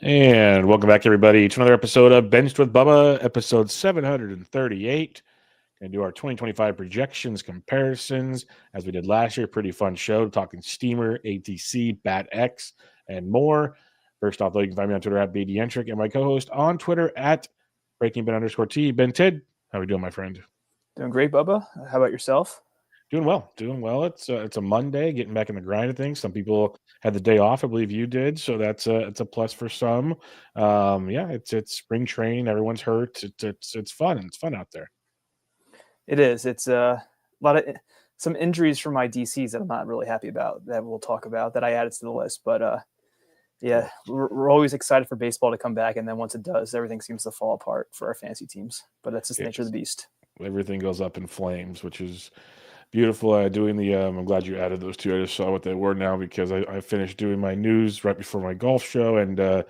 And welcome back, everybody, to another episode of Benched with Bubba, episode 738. Going to do our 2025 projections comparisons as we did last year. Pretty fun show, talking Steamer, ATC, Bat X, and more. First off, though, you can find me on Twitter at BDentric and my co-host on Twitter at BreakingBen_T. Ben Tid, how are we doing, my friend? Doing great, Bubba. How about yourself? Doing well, doing well. It's a Monday, getting back in the grind of things. Some people had the day off, I believe you did, so it's a plus for some. Yeah, it's spring training. Everyone's hurt. It's fun. It's fun out there. It is. It's a lot of some injuries from my DCs that I'm not really happy about that we'll talk about that I added to the list. But yeah, we're always excited for baseball to come back, and then once it does, everything seems to fall apart for our fantasy teams. But that's just the nature of the beast. Everything goes up in flames, which is beautiful. Doing the I'm glad you added those two. I just saw what they were now because I finished doing my news right before my golf show, and that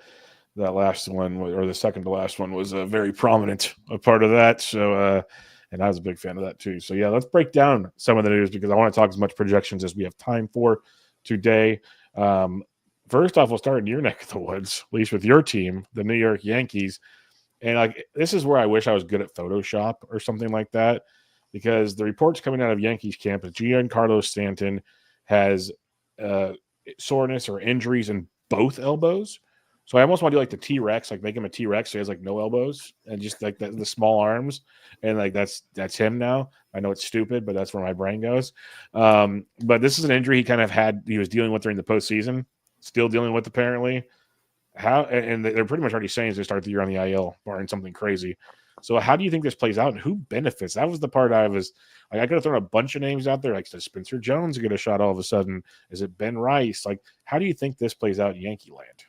last one, or the second to last one, was a very prominent part of that. So and I was a big fan of that too. So yeah, let's break down some of the news because I want to talk as much projections as we have time for today. First off, we'll start in your neck of the woods, at least with your team, the New York Yankees. And like this is where I wish I was good at Photoshop or something like that, because the reports coming out of Yankees camp is Giancarlo Stanton has soreness or injuries in both elbows. So I almost want to do like the T-Rex, like make him a T-Rex so he has like no elbows and just like the small arms. And like that's him now. I know it's stupid, but that's where my brain goes. But this is an injury he was dealing with during the postseason, still dealing with apparently. And they're pretty much already saying he's going to start the year on the IL, barring something crazy. So how do you think this plays out and who benefits? That was the part I was like, I could have thrown a bunch of names out there. Like, does Spencer Jones get a shot all of a sudden? Is it Ben Rice? Like, how do you think this plays out in Yankee land?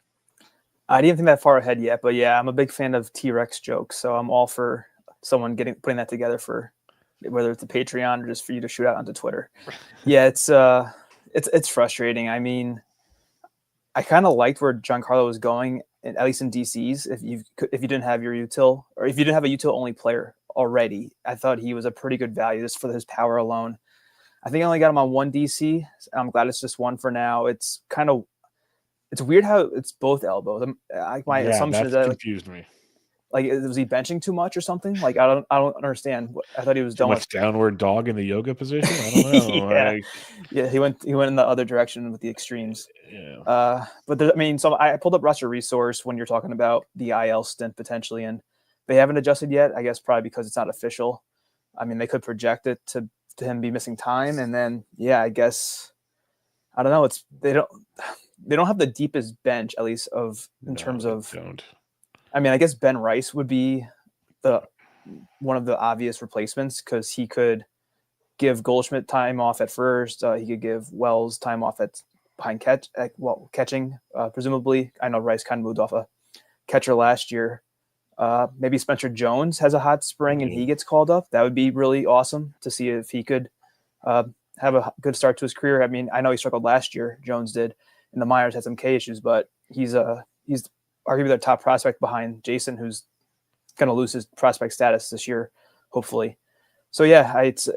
I didn't think that far ahead yet, but yeah, I'm a big fan of T-Rex jokes. So I'm all for someone putting that together for whether it's a Patreon or just for you to shoot out onto Twitter. Yeah, it's frustrating. I mean, I kind of liked where Giancarlo was going, at least in DCs. If you didn't have your util, or if you didn't have a util only player already, I thought he was a pretty good value just for his power alone. I think I only got him on one DC. I'm glad it's just one for now. It's weird how it's both elbows. My assumption is that confused me. Like, was he benching too much or something? Like, I don't understand. I thought he was too much downward dog in the yoga position. I don't know. Yeah, he went in the other direction with the extremes. Yeah. But so I pulled up Roster Resource when you're talking about the IL stint potentially, and they haven't adjusted yet. I guess probably because it's not official. I mean, they could project it to him be missing time, and then I guess I don't know. They don't have the deepest bench, at least in terms of. Don't. I mean, I guess Ben Rice would be one of the obvious replacements because he could give Goldschmidt time off at first. He could give Wells time off behind catching, presumably. I know Rice kind of moved off a catcher last year. Maybe Spencer Jones has a hot spring and he gets called up. That would be really awesome to see if he could have a good start to his career. I mean, I know he struggled last year. Jones did, and the minors had some K issues, but he's arguably their top prospect behind Jason, who's going to lose his prospect status this year, hopefully. So yeah, it's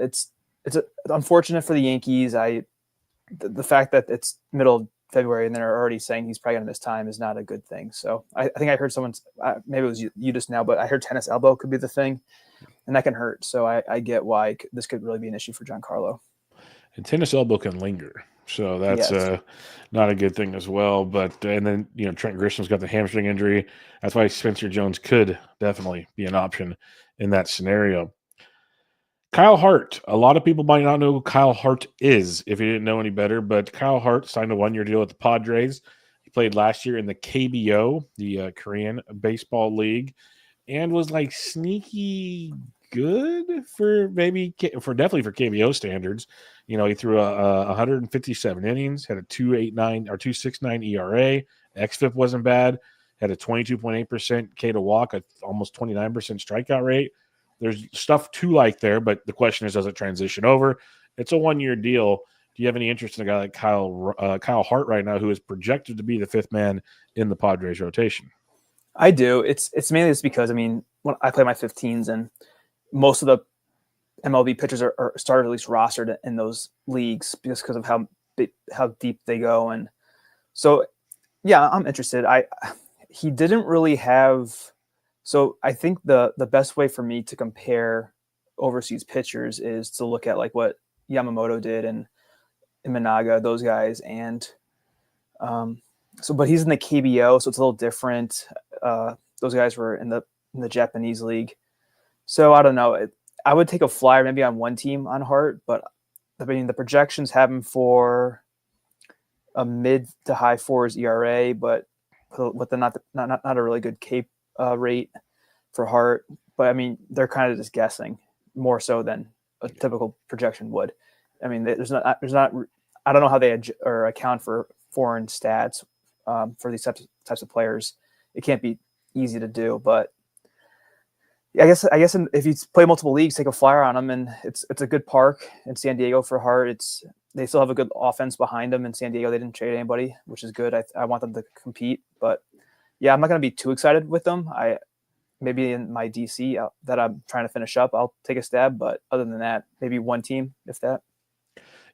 unfortunate for the Yankees. The fact that it's middle of February and they're already saying he's probably going to miss time is not a good thing. So I think I heard maybe it was you just now, but I heard tennis elbow could be the thing, and that can hurt. So I get why this could really be an issue for Giancarlo. And tennis elbow can linger. So that's not a good thing as well. But and then Trent Grisham's got the hamstring injury. That's why Spencer Jones could definitely be an option in that scenario. Kyle Hart. A lot of people might not know who Kyle Hart is if you didn't know any better. But Kyle Hart signed a 1-year deal with the Padres. He played last year in the KBO, the Korean Baseball League, and was like sneaky good definitely for KBO standards. He threw 157 innings, had a 2.89 or 2.69 ERA. xFIP wasn't bad. Had a 22.8% K to walk, a almost 29% strikeout rate. There's stuff to like there, but the question is, does it transition over? It's a 1-year deal. Do you have any interest in a guy like Kyle Hart right now, who is projected to be the fifth man in the Padres rotation? I do. It's mainly just because, I mean, when I play my 15s and most of the MLB pitchers are started at least rostered in those leagues just because of how deep they go. And so, yeah, I'm interested. he didn't really have. So I think the best way for me to compare overseas pitchers is to look at like what Yamamoto did and Imanaga, those guys, and but he's in the KBO, so it's a little different. Those guys were in the Japanese league, so I don't know. I would take a flyer maybe on one team on Hart, but I mean the projections have him for a mid to high fours ERA, but with the not a really good K rate for Hart. But I mean they're kind of just guessing more so than a typical projection would. I mean there's not I don't know how they account for foreign stats for these types of players. It can't be easy to do, but I guess if you play multiple leagues, take a flyer on them, and it's a good park in San Diego for Hart. They still have a good offense behind them in San Diego. They didn't trade anybody, which is good. I want them to compete, but yeah, I'm not going to be too excited with them. Maybe in my DC that I'm trying to finish up, I'll take a stab, but other than that, maybe one team, if that.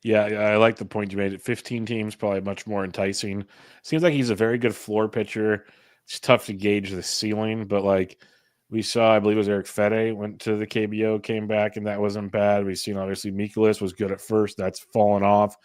Yeah, I like the point you made. 15 teams, probably much more enticing. Seems like he's a very good floor pitcher. It's tough to gauge the ceiling, but like we saw, I believe it was Eric Fede went to the KBO, came back, and that wasn't bad. We've seen obviously Mikolas was good at first. That's fallen off.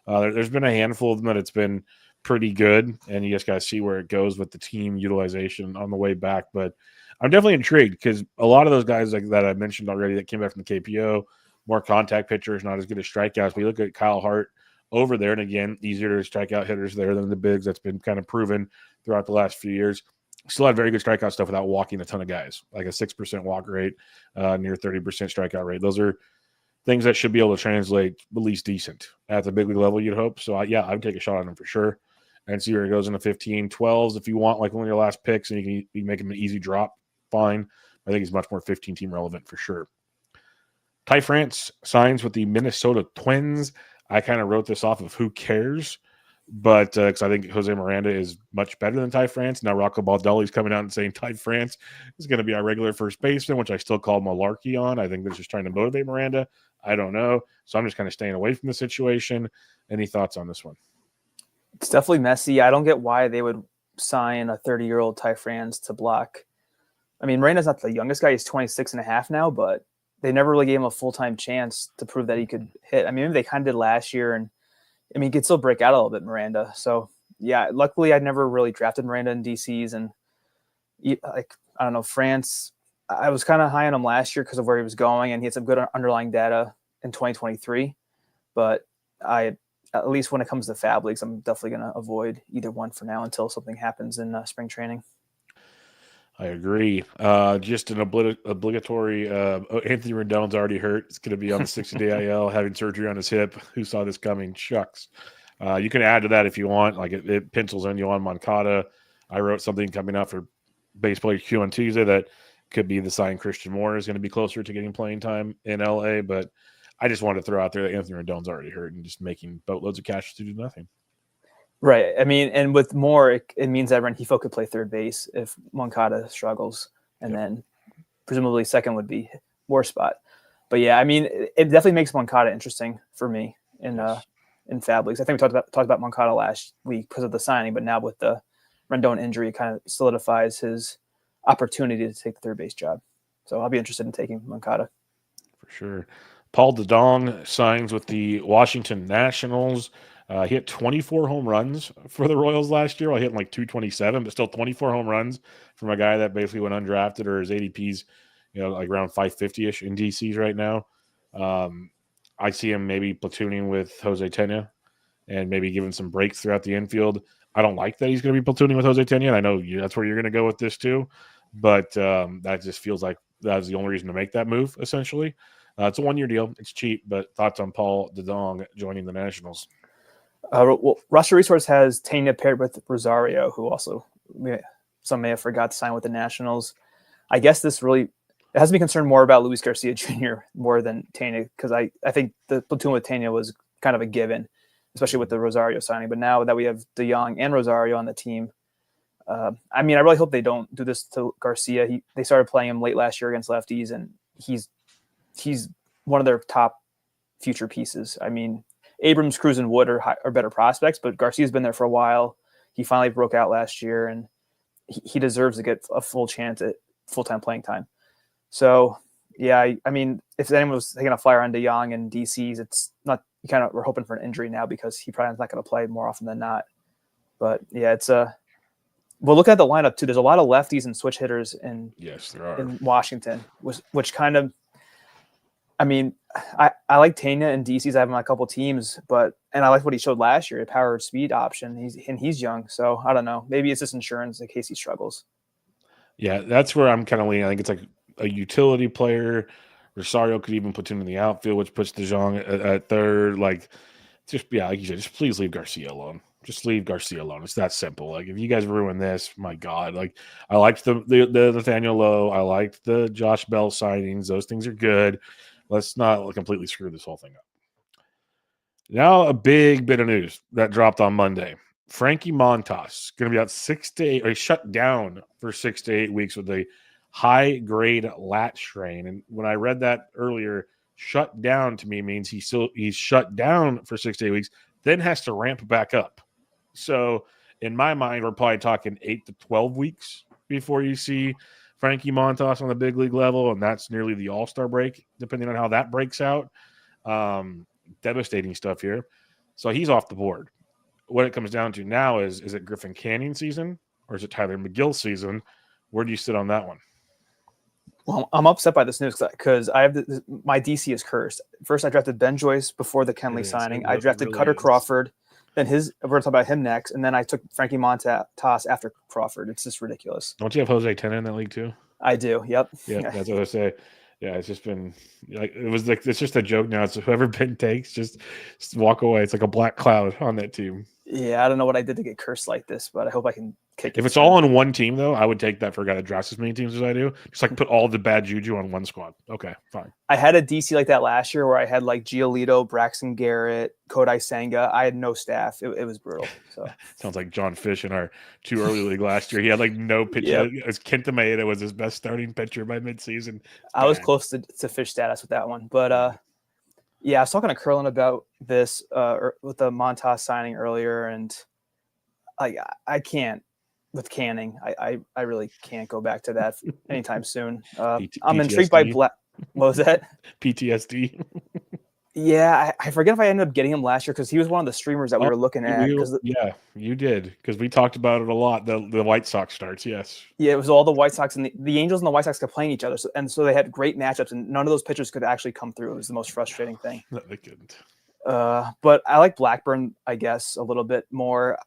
There's been a handful of them that it's been pretty good, and you just got to see where it goes with the team utilization on the way back. But I'm definitely intrigued because a lot of those guys like that I mentioned already that came back from the KPO, more contact pitchers, not as good as strikeouts. We look at Kyle Hart over there, and again, easier to strikeout hitters there than the bigs. That's been kind of proven throughout the last few years. Still had very good strikeout stuff without walking a ton of guys, like a 6% walk rate, near 30% strikeout rate. Those are things that should be able to translate at least decent at the big league level, you'd hope. So, I would take a shot on him for sure and see where it goes in the 15, 12s. If you want like one of your last picks and you can make him an easy drop, fine. I think he's much more 15-team relevant for sure. Ty France signs with the Minnesota Twins. I kind of wrote this off of who cares, but because I think Jose Miranda is much better than Ty France. Now Rocco Baldelli's coming out and saying Ty France is going to be our regular first baseman, which I still call malarkey on. I think they're just trying to motivate Miranda. I don't know. So I'm just kind of staying away from the situation. Any thoughts on this one? It's definitely messy. I don't get why they would sign a 30-year-old Ty France to block. I mean, Miranda's not the youngest guy. He's 26 and a half now, but they never really gave him a full-time chance to prove that he could hit. I mean, maybe they kind of did last year, and I mean, he could still break out a little bit, Miranda. So, yeah, luckily I never really drafted Miranda in DCs, and like, I don't know, France, I was kind of high on him last year because of where he was going, and he had some good underlying data in 2023, but at least when it comes to Fab Leagues, I'm definitely going to avoid either one for now until something happens in spring training. I agree. Just an obligatory. Anthony Rendon's already hurt. It's going to be on the 60-day IL, having surgery on his hip. Who saw this coming? Shucks. You can add to that if you want. Like it pencils in you on Moncada. I wrote something coming out for Baseball Q on Tuesday that could be the sign Christian Moore is going to be closer to getting playing time in LA. But I just wanted to throw out there that Anthony Rendon's already hurt and just making boatloads of cash to do nothing. Right. I mean, and with Moore, it means that Rengifo could play third base if Moncada struggles, and then presumably second would be Moore's spot. But yeah, I mean, it definitely makes Moncada interesting for me in Fab Leagues. I think we talked about Moncada last week because of the signing, but now with the Rendon injury, it kind of solidifies his opportunity to take the third base job. So I'll be interested in taking Moncada. For sure. Paul DeDong signs with the Washington Nationals. He hit 24 home runs for the Royals last year. While hitting like 227, but still 24 home runs from a guy that basically went undrafted, or his ADP's, like around 550-ish in DCs right now. I see him maybe platooning with Jose Tena and maybe giving some breaks throughout the infield. I don't like that he's going to be platooning with Jose Tena. I know that's where you're going to go with this too, but that just feels like that's the only reason to make that move, essentially. It's a one-year deal. It's cheap, but thoughts on Paul DeDong joining the Nationals? Well, Roster Resource has Tena paired with Rosario, who also some may have forgot to sign with the Nationals. I guess this really it has me concerned more about Luis Garcia Jr. more than Tena, because I think the platoon with Tena was kind of a given, especially with the Rosario signing. But now that we have DeYoung and Rosario on the team, I mean, I really hope they don't do this to Garcia. They started playing him late last year against lefties, and he's one of their top future pieces. I mean, Abrams, Cruz, and Wood are better prospects, but Garcia's been there for a while. He finally broke out last year, and he deserves to get a full chance at full-time playing time. So, yeah, I mean, if anyone was taking a flyer on DeJong and DC's, it's not, you kind of, we're hoping for an injury now because he probably is not going to play more often than not. But yeah, it's well, look at the lineup too. There's a lot of lefties and switch hitters in Washington, which kind of, I mean, I like Tanya and DC's. I have him on a couple teams, and I like what he showed last year, a power speed option. He's young, so I don't know. Maybe it's just insurance in case he struggles. Yeah, that's where I'm kind of leaning. I think it's like a utility player. Rosario could even put him in the outfield, which puts DeJong at third. Like, just like you said, just please leave Garcia alone. Just leave Garcia alone. It's that simple. Like, if you guys ruin this, my God. Like, I liked the Nathaniel Lowe. I liked the Josh Bell signings. Those things are good. Let's not completely screw this whole thing up. Now, a big bit of news that dropped on Monday. Frankie Montas going to be out 6 to 8, or shut down for 6 to 8 weeks with a high-grade lat strain. And when I read that earlier, shut down to me means he's shut down for 6 to 8 weeks, then has to ramp back up. So in my mind, we're probably talking 8 to 12 weeks before you see Frankie Montas on the big league level, and that's nearly the All-Star break, depending on how that breaks out. Devastating stuff here. So he's off the board. What it comes down to now is it Griffin Canning season or is it Tyler McGill season? Where do you sit on that one? Well, I'm upset by this news because I have my DC is cursed. First, I drafted Ben Joyce before the Kenley signing. I drafted Cutter Crawford. Then we're going to talk about him next. And then I took Frankie Montas after Crawford. It's just ridiculous. Don't you have Jose Tena in that league too? I do. Yep. Yeah, that's what I say. Yeah, it's just been like it's just a joke now. It's whoever Ben takes, just walk away. It's like a black cloud on that team. Yeah, I don't know what I did to get cursed like this, but I hope I can kick it. If it's all on one team, though, I would take that for a guy that drafts as many teams as I do. Just like put all the bad juju on one squad. Okay, fine. I had a DC like that last year where I had like Giolito, Braxton Garrett, Kodai Senga. I had no staff. It was brutal. So sounds like John Fish in our too early league last year. He had like no pitcher. Yep. Kenta Maeda was his best starting pitcher by midseason. I was close to Fish status with that one, but yeah, I was talking to Curlin about this with the Montas signing earlier, and I can't with Canning. I really can't go back to that anytime soon. I'm intrigued by Black. What was that? PTSD. Yeah, I forget if I ended up getting him last year because he was one of the streamers that we were looking at. Yeah, you did because we talked about it a lot. The White Sox starts, yes. Yeah, it was all the White Sox and the Angels and the White Sox kept playing each other, so they had great matchups, and none of those pitchers could actually come through. It was the most frustrating thing. No, they couldn't. But I like Blackburn, I guess, a little bit more.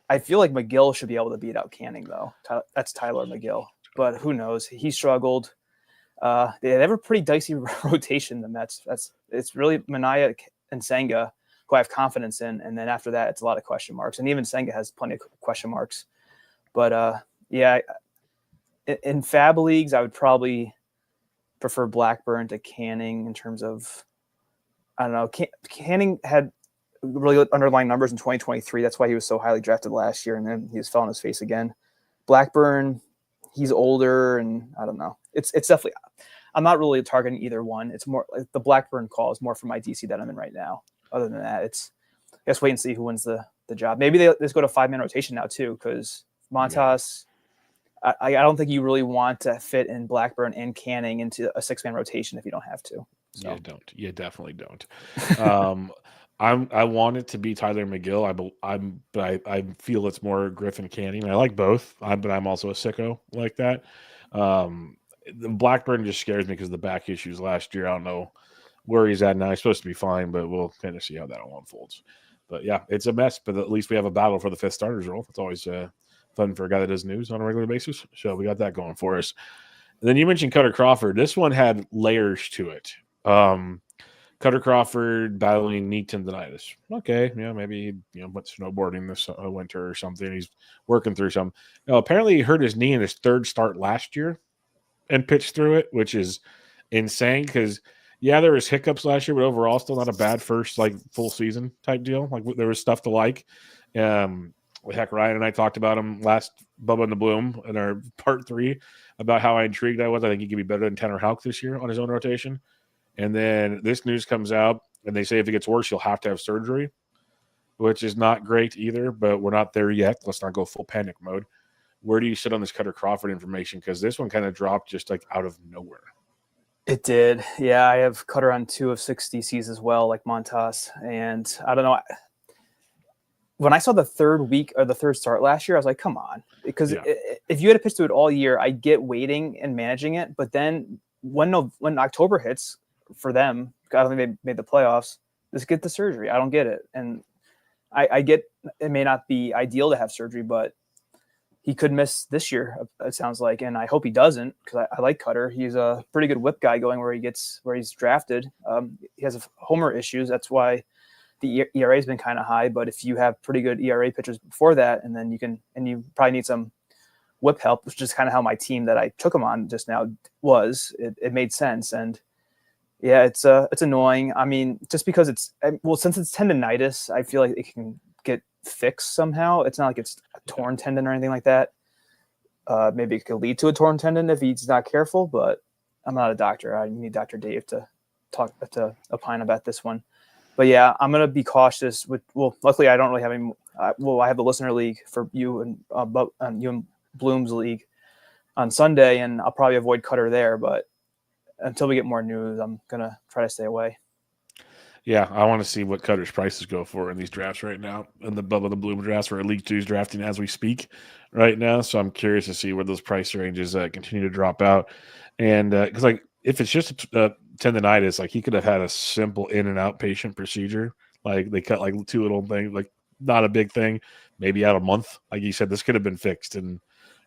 I feel like McGill should be able to beat out Canning, though. That's Tyler McGill, but who knows? He struggled. They have a pretty dicey rotation, the Mets. It's really Minaya and Senga, who I have confidence in, and then after that, it's a lot of question marks. And even Senga has plenty of question marks. But yeah, in Fab leagues, I would probably prefer Blackburn to Canning in terms of, I don't know. Canning had really good underlying numbers in 2023. That's why he was so highly drafted last year, and then he just fell on his face again. Blackburn, he's older, and I don't know. It's definitely. I'm not really targeting either one. It's more like the Blackburn call is more for my DC that I'm in right now. Other than that, it's I guess wait and see who wins the job. Maybe they just go to 5-man rotation now too, because Montas. Yeah. I don't think you really want to fit in Blackburn and Canning into a 6-man rotation if you don't have to. So. You don't. You definitely don't. I want it to be Tyler McGill. But I feel it's more Griffin Canning. I like both, but I'm also a sicko like that. The Blackburn just scares me because of the back issues last year. I don't know where he's at now. He's supposed to be fine, but we'll kind of see how that all unfolds. But yeah, it's a mess. But at least we have a battle for the 5th starters role. It's always fun for a guy that does news on a regular basis. So we got that going for us. And then you mentioned Cutter Crawford. This one had layers to it. Cutter Crawford battling knee tendonitis. Okay, yeah, maybe he went snowboarding this winter or something. He's working through some. Now, apparently, he hurt his knee in his 3rd start last year and pitched through it, which is insane because, yeah, there was hiccups last year, but overall still not a bad first, full season type deal. There was stuff to like. Heck, Ryan and I talked about him last Bubba in the Bloom in our part 3 about how intrigued I was. I think he could be better than Tanner Houck this year on his own rotation. And then this news comes out, and they say if it gets worse, you'll have to have surgery, which is not great either, but we're not there yet. Let's not go full panic mode. where do you sit on this Cutter Crawford information? Because this one kind of dropped just like out of nowhere. It did. Yeah, I have Cutter on 2 of 6 DCs as well, like Montas. And I don't know. When I saw the third week or the third start last year, I was like, come on. Because if you had to pitch to it all year, I get waiting and managing it. But then when October hits for them, I don't think they made the playoffs, just get the surgery. I don't get it. And I get it may not be ideal to have surgery, but he could miss this year, it sounds like. And I hope he doesn't, because I like Cutter. He's a pretty good whip guy going where he's drafted. He has homer issues. That's why the ERA has been kind of high, but if you have pretty good ERA pitchers before that, and then you probably need some whip help, which is kind of how my team that I took him on just now was. It made sense, and yeah, it's annoying. I mean, just because since it's tendonitis, I feel like it can get fixed somehow. It's not like it's a torn tendon or anything like that. Maybe it could lead to a torn tendon if he's not careful, but I'm not a doctor. I need Dr. Dave to opine about this one. But yeah, I'm going to be cautious luckily I don't really have any, I have the listener league for you and you and Bloom's league on Sunday, and I'll probably avoid Cutter there, but until we get more news, I'm going to try to stay away. Yeah, I want to see what Cutter's prices go for in these drafts right now, in the Bubba the Bloom drafts, where League 2 is drafting as we speak right now. So I'm curious to see where those price ranges continue to drop out. And because if it's just tendonitis, like he could have had a simple in and out patient procedure. Like they cut like 2 little things, like not a big thing, maybe out a month. Like you said, this could have been fixed and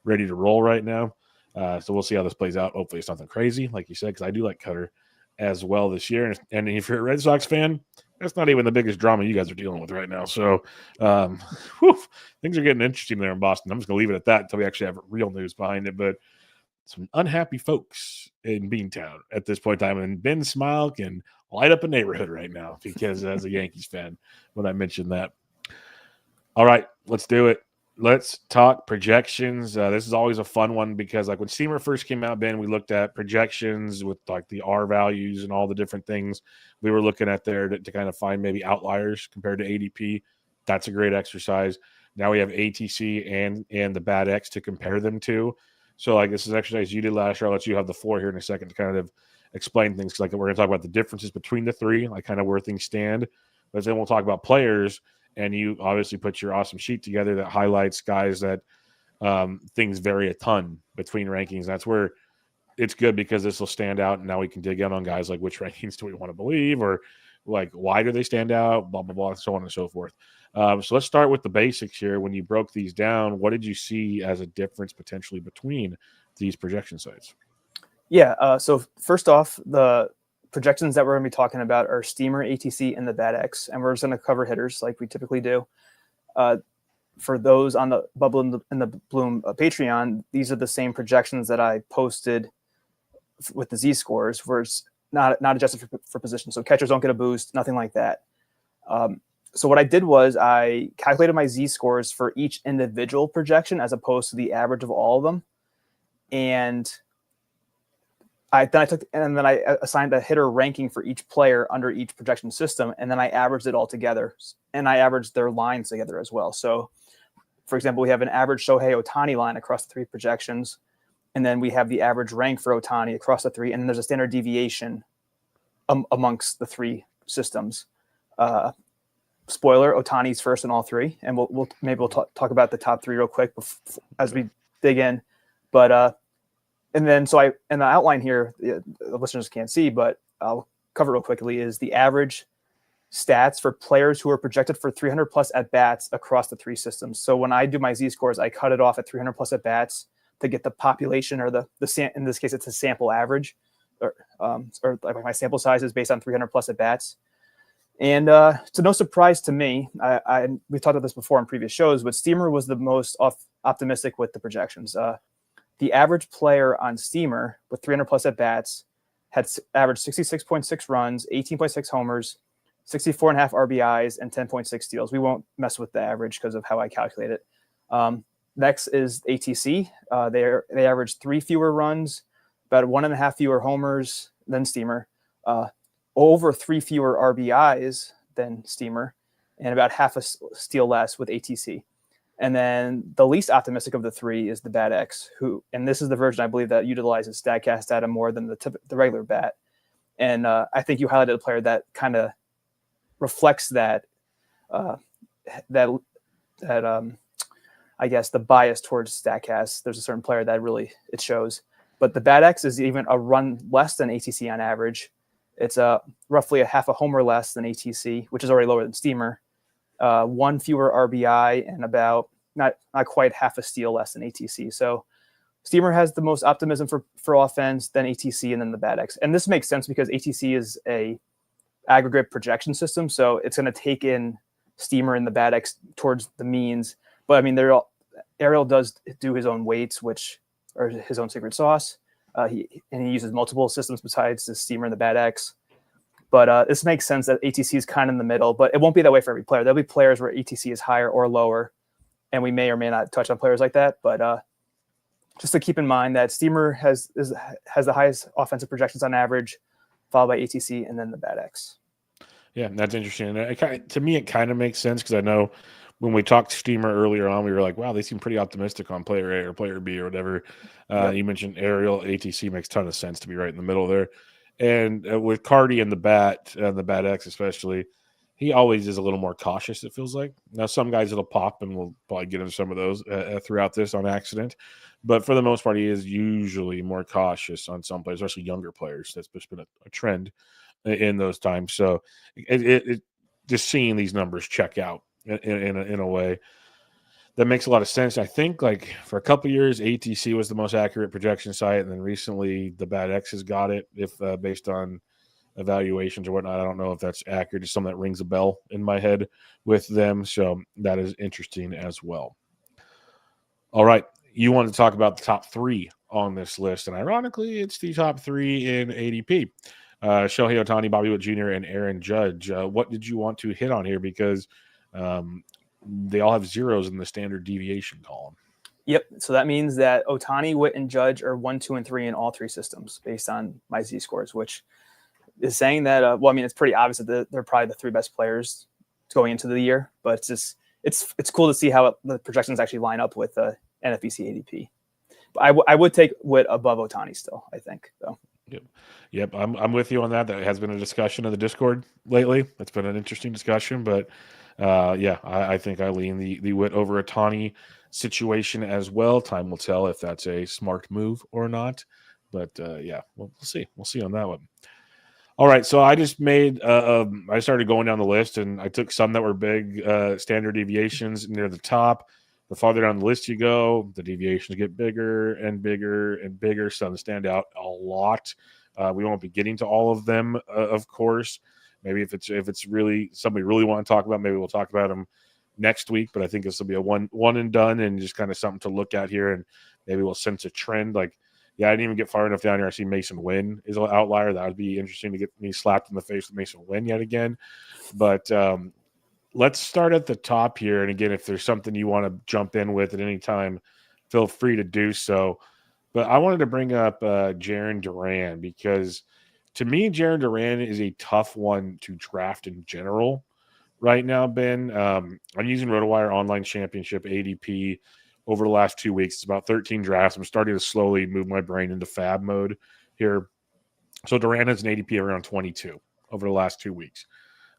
ready to roll right now. So we'll see how this plays out. Hopefully it's nothing crazy, like you said, because I do like Cutter as well this year. And if you're a Red Sox fan, that's not even the biggest drama you guys are dealing with right now. So things are getting interesting there in Boston. I'm just going to leave it at that until we actually have real news behind it. But some unhappy folks in Beantown at this point in time. And Ben Smile can light up a neighborhood right now because as a Yankees fan, when I mentioned that. All right, let's do it. Let's talk projections. This is always a fun one because like when Steamer first came out, Ben, we looked at projections with like the R values and all the different things we were looking at there to kind of find maybe outliers compared to ADP. That's a great exercise. Now we have ATC and the Bad X to compare them to. So like this is an exercise you did last year. I'll let you have the floor here in a second to kind of explain things. Like we're going to talk about the differences between the three, like kind of where things stand. But then we'll talk about players. And you obviously put your awesome sheet together that highlights guys that things vary a ton between rankings. That's where it's good because this will stand out. And now we can dig in on guys like which rankings do we want to believe or like why do they stand out, blah, blah, blah, so on and so forth. So let's start with the basics here. When you broke these down, what did you see as a difference potentially between these projection sites? Yeah. So first off, the projections that we're going to be talking about are Steamer, ATC, and the Bad X, and we're just going to cover hitters like we typically do. For those on the Bubba and the Bloom Patreon, these are the same projections that I posted with the Z scores, where it's not adjusted for position. So catchers don't get a boost, nothing like that. So what I did was I calculated my Z scores for each individual projection as opposed to the average of all of them, and I assigned a hitter ranking for each player under each projection system, and then I averaged it all together, and I averaged their lines together as well. So, for example, we have an average Shohei Ohtani line across the 3 projections, and then we have the average rank for Ohtani across the 3, and then there's a standard deviation amongst the 3 systems. Spoiler: Ohtani's first in all 3, and we'll talk about the top 3 real quick as we dig in, but. And then, so in the outline here, the listeners can't see, but I'll cover it real quickly, is the average stats for players who are projected for 300 plus at-bats across the 3 systems. So when I do my Z-scores, I cut it off at 300 plus at-bats to get the population or in this case, it's a sample average or like my sample size is based on 300 plus at-bats. And so no surprise to me, we've talked about this before in previous shows, but Steamer was the most optimistic with the projections. The average player on Steamer with 300 plus at bats had averaged 66.6 runs, 18.6 homers, 64.5 RBIs, and 10.6 steals. We won't mess with the average because of how I calculate it. Next is ATC. They averaged 3 fewer runs, about 1.5 fewer homers than Steamer, over 3 fewer RBIs than Steamer, and about half a steal less with ATC. And then the least optimistic of the three is the Bat X, and this is the version I believe that utilizes StatCast data more than the regular Bat. And I think you highlighted a player that kind of reflects that I guess the bias towards StatCast. There's a certain player that really it shows. But the Bat X is even a run less than ATC on average. It's roughly a half a homer less than ATC, which is already lower than Steamer. One fewer RBI and about not quite half a steal less than ATC. So Steamer has the most optimism for offense, then ATC, and then the Bat X. And this makes sense because ATC is a aggregate projection system, so it's going to take in Steamer and the Bat X towards the means. But I mean, Ariel does do his own weights, which are his own secret sauce. He uses multiple systems besides the Steamer and the Bat X. But this makes sense that ATC is kind of in the middle, but it won't be that way for every player. There'll be players where ATC is higher or lower, and we may or may not touch on players like that. But just to keep in mind that Steamer has the highest offensive projections on average, followed by ATC and then the Bat X. Yeah, that's interesting. To me, it kind of makes sense because I know when we talked Steamer earlier on, we were like, wow, they seem pretty optimistic on player A or player B or whatever. Yep. You mentioned Ariel, ATC makes a ton of sense to be right in the middle there. And with Cardi and the Bat X especially, he always is a little more cautious, it feels like. Now, some guys it'll pop, and we'll probably get into some of those throughout this on accident. But for the most part, he is usually more cautious on some players, especially younger players. That's just been a trend in those times. So it just seeing these numbers check out in a way that makes a lot of sense. I think like for a couple of years, ATC was the most accurate projection site, and then recently the Bat X has got it. If based on evaluations or whatnot, I don't know if that's accurate. It's something that rings a bell in my head with them, so that is interesting as well. All right, you want to talk about the top three on this list, and ironically, it's the top three in ADP. Shohei Ohtani, Bobby Witt Jr., and Aaron Judge. What did you want to hit on here? Because they all have zeros in the standard deviation column. Yep. So that means that Ohtani, Witt, and Judge are 1, 2, and 3 in all three systems based on my Z scores, which is saying that, it's pretty obvious that they're probably the three best players going into the year, but it's just, it's cool to see how the projections actually line up with NFBC ADP. But I would take Witt above Ohtani still, I think, though. Yep. I'm with you on that. That has been a discussion in the Discord lately. It's been an interesting discussion, but I think I lean the Witt over Ohtani situation as well. Time will tell if that's a smart move or not. But we'll see. We'll see on that one. All right, so I just made I started going down the list, and I took some that were big standard deviations near the top. The farther down the list you go, the deviations get bigger and bigger and bigger. Some stand out a lot. We won't be getting to all of them, of course. Maybe if it's really somebody really want to talk about, maybe we'll talk about them next week. But I think this will be a one and done, and just kind of something to look at here, and maybe we'll sense a trend. Like, I didn't even get far enough down here. I see Mason Wynn is an outlier. That would be interesting to get me slapped in the face with Mason Wynn yet again. But let's start at the top here. And again, if there's something you want to jump in with at any time, feel free to do so. But I wanted to bring up Jarren Duran, because to me, Jarren Duran is a tough one to draft in general right now, Ben. I'm using RotoWire Online Championship ADP over the last 2 weeks. It's about 13 drafts. I'm starting to slowly move my brain into fab mode here. So Duran has an ADP around 22 over the last 2 weeks.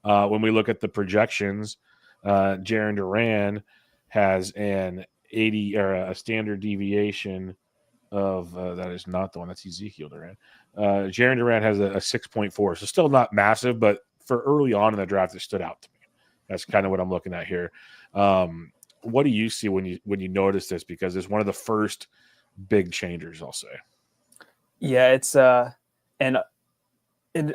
When we look at the projections, Jarren Duran has an 80 or a standard deviation of that is not the one. That's Ezequiel Duran. Jarren Duran has a 6.4, so still not massive, but for early on in the draft, it stood out to me. That's kind of what I'm looking at here. What do you see when you notice this? Because it's one of the first big changers, I'll say. Yeah, it's and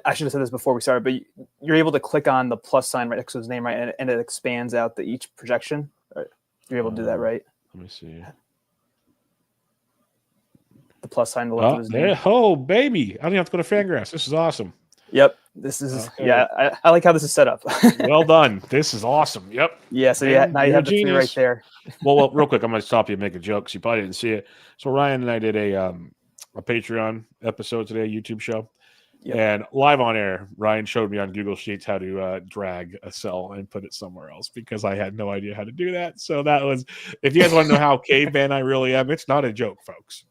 I should have said this before we started, but you're able to click on the plus sign right next to his name, right, and it expands out each projection. Right? You're able to do that, right? Let me see. The plus sign to the left of his name. Oh, baby! I don't have to go to Fangraphs. This is awesome. Yep, this is I like how this is set up. Well done. This is awesome. Yep. Yeah. So now you have the three right there. well, real quick, I'm going to stop you and make a joke because you probably didn't see it. So Ryan and I did a Patreon episode today, a YouTube show, Yep. And live on air, Ryan showed me on Google Sheets how to drag a cell and put it somewhere else because I had no idea how to do that. So that was, if you guys want to know how caveman I really am, it's not a joke, folks.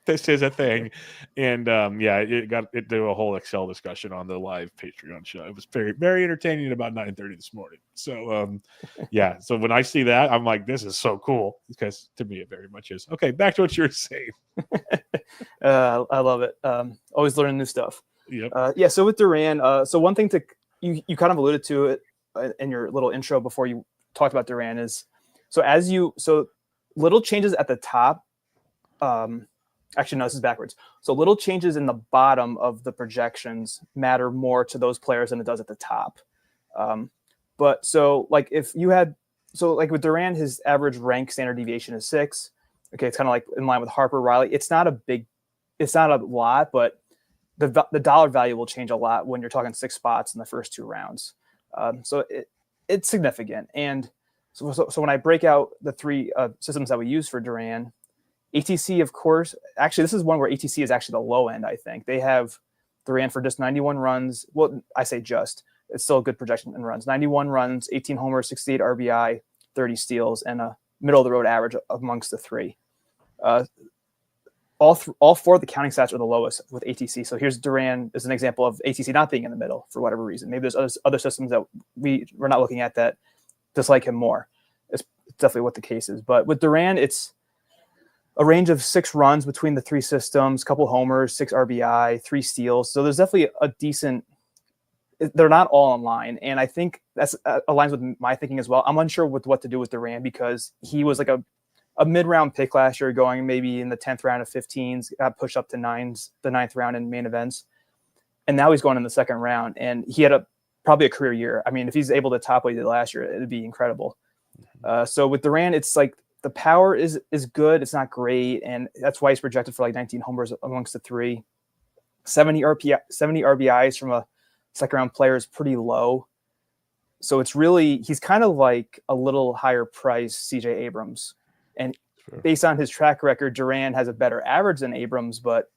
This is a thing. And it did a whole Excel discussion on the live Patreon show. It was very, very entertaining at about 9:30 this morning. So so when I see that, I'm like, this is so cool, because to me it very much is. Okay, back to what you were saying. I love it. Always learning new stuff. Yep. So with Duran, so one thing you kind of alluded to it in your little intro before you talked about Duran is, so little changes at the top. Actually, no, this is backwards. So little changes in the bottom of the projections matter more to those players than it does at the top. But so like if you had, so like with Duran, his average rank standard deviation is 6. Okay, it's kind of like in line with Harper, Riley. It's not a lot, but the dollar value will change a lot when you're talking 6 spots in the first 2 rounds. So it's significant. And so when I break out the 3 systems that we use for Duran, ATC, of course, actually, this is one where ATC is actually the low end, I think. They have Duran for just 91 runs. Well, I say just. It's still a good projection in runs. 91 runs, 18 homers, 68 RBI, 30 steals, and a middle-of-the-road average amongst the 3. All 4 of the counting stats are the lowest with ATC. So here's Duran as an example of ATC not being in the middle for whatever reason. Maybe there's other systems that we're not looking at that dislike him more. It's definitely what the case is. But with Duran, it's a range of 6 runs between the 3 systems, couple homers, 6 RBI, 3 steals. So there's definitely a decent. They're not all in line, and I think that's aligns with my thinking as well. I'm unsure with what to do with Duran because he was like a mid-round pick last year, going maybe in the 10th round of 15s, got pushed up to 9s, the 9th round in main events, and now he's going in the 2nd round, and he had probably a career year. I mean, if he's able to top what he did last year, it'd be incredible. So with Duran, it's like the power is good. It's not great, and that's why he's projected for like 19 homers amongst the 3. 70 RBIs from a 2nd-round player is pretty low. So it's really, he's kind of like a little higher price CJ Abrams. And based on his track record, Duran has a better average than Abrams, but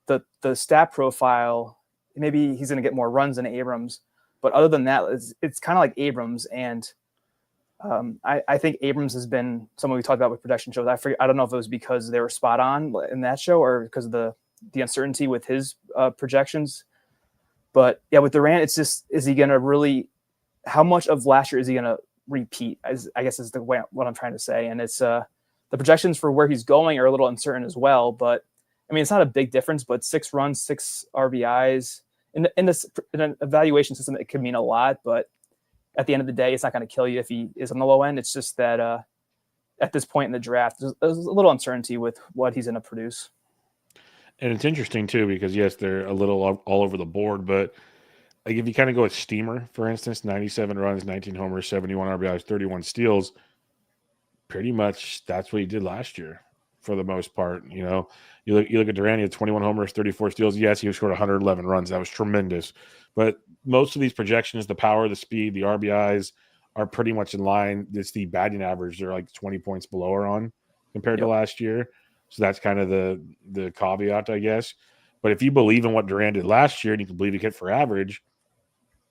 the stat profile, maybe he's going to get more runs than Abrams. But other than that, it's kind of like Abrams. And I think Abrams has been someone we talked about with production shows. I don't know if it was because they were spot on in that show or because of the uncertainty with his projections. But yeah, with Duran, it's just, is he going to really, how much of last year is he going to repeat? I guess is the way what I'm trying to say. And it's the projections for where he's going are a little uncertain as well. But I mean, it's not a big difference, but 6 runs, 6 RBIs in an evaluation system, it could mean a lot. But at the end of the day, it's not going to kill you if he is on the low end. It's just that at this point in the draft, there's a little uncertainty with what he's going to produce. And it's interesting, too, because, yes, they're a little all over the board. But like if you kind of go with Steamer, for instance, 97 runs, 19 homers, 71 RBIs, 31 steals, pretty much that's what he did last year for the most part. You know, you look at Duran, he had 21 homers, 34 steals. Yes, he scored 111 runs. That was tremendous. But most of these projections, the power, the speed, the RBIs are pretty much in line. It's the batting average. They're like 20 points below or on compared to last year. So that's kind of the caveat, I guess. But if you believe in what Duran did last year and you can believe he hit for average,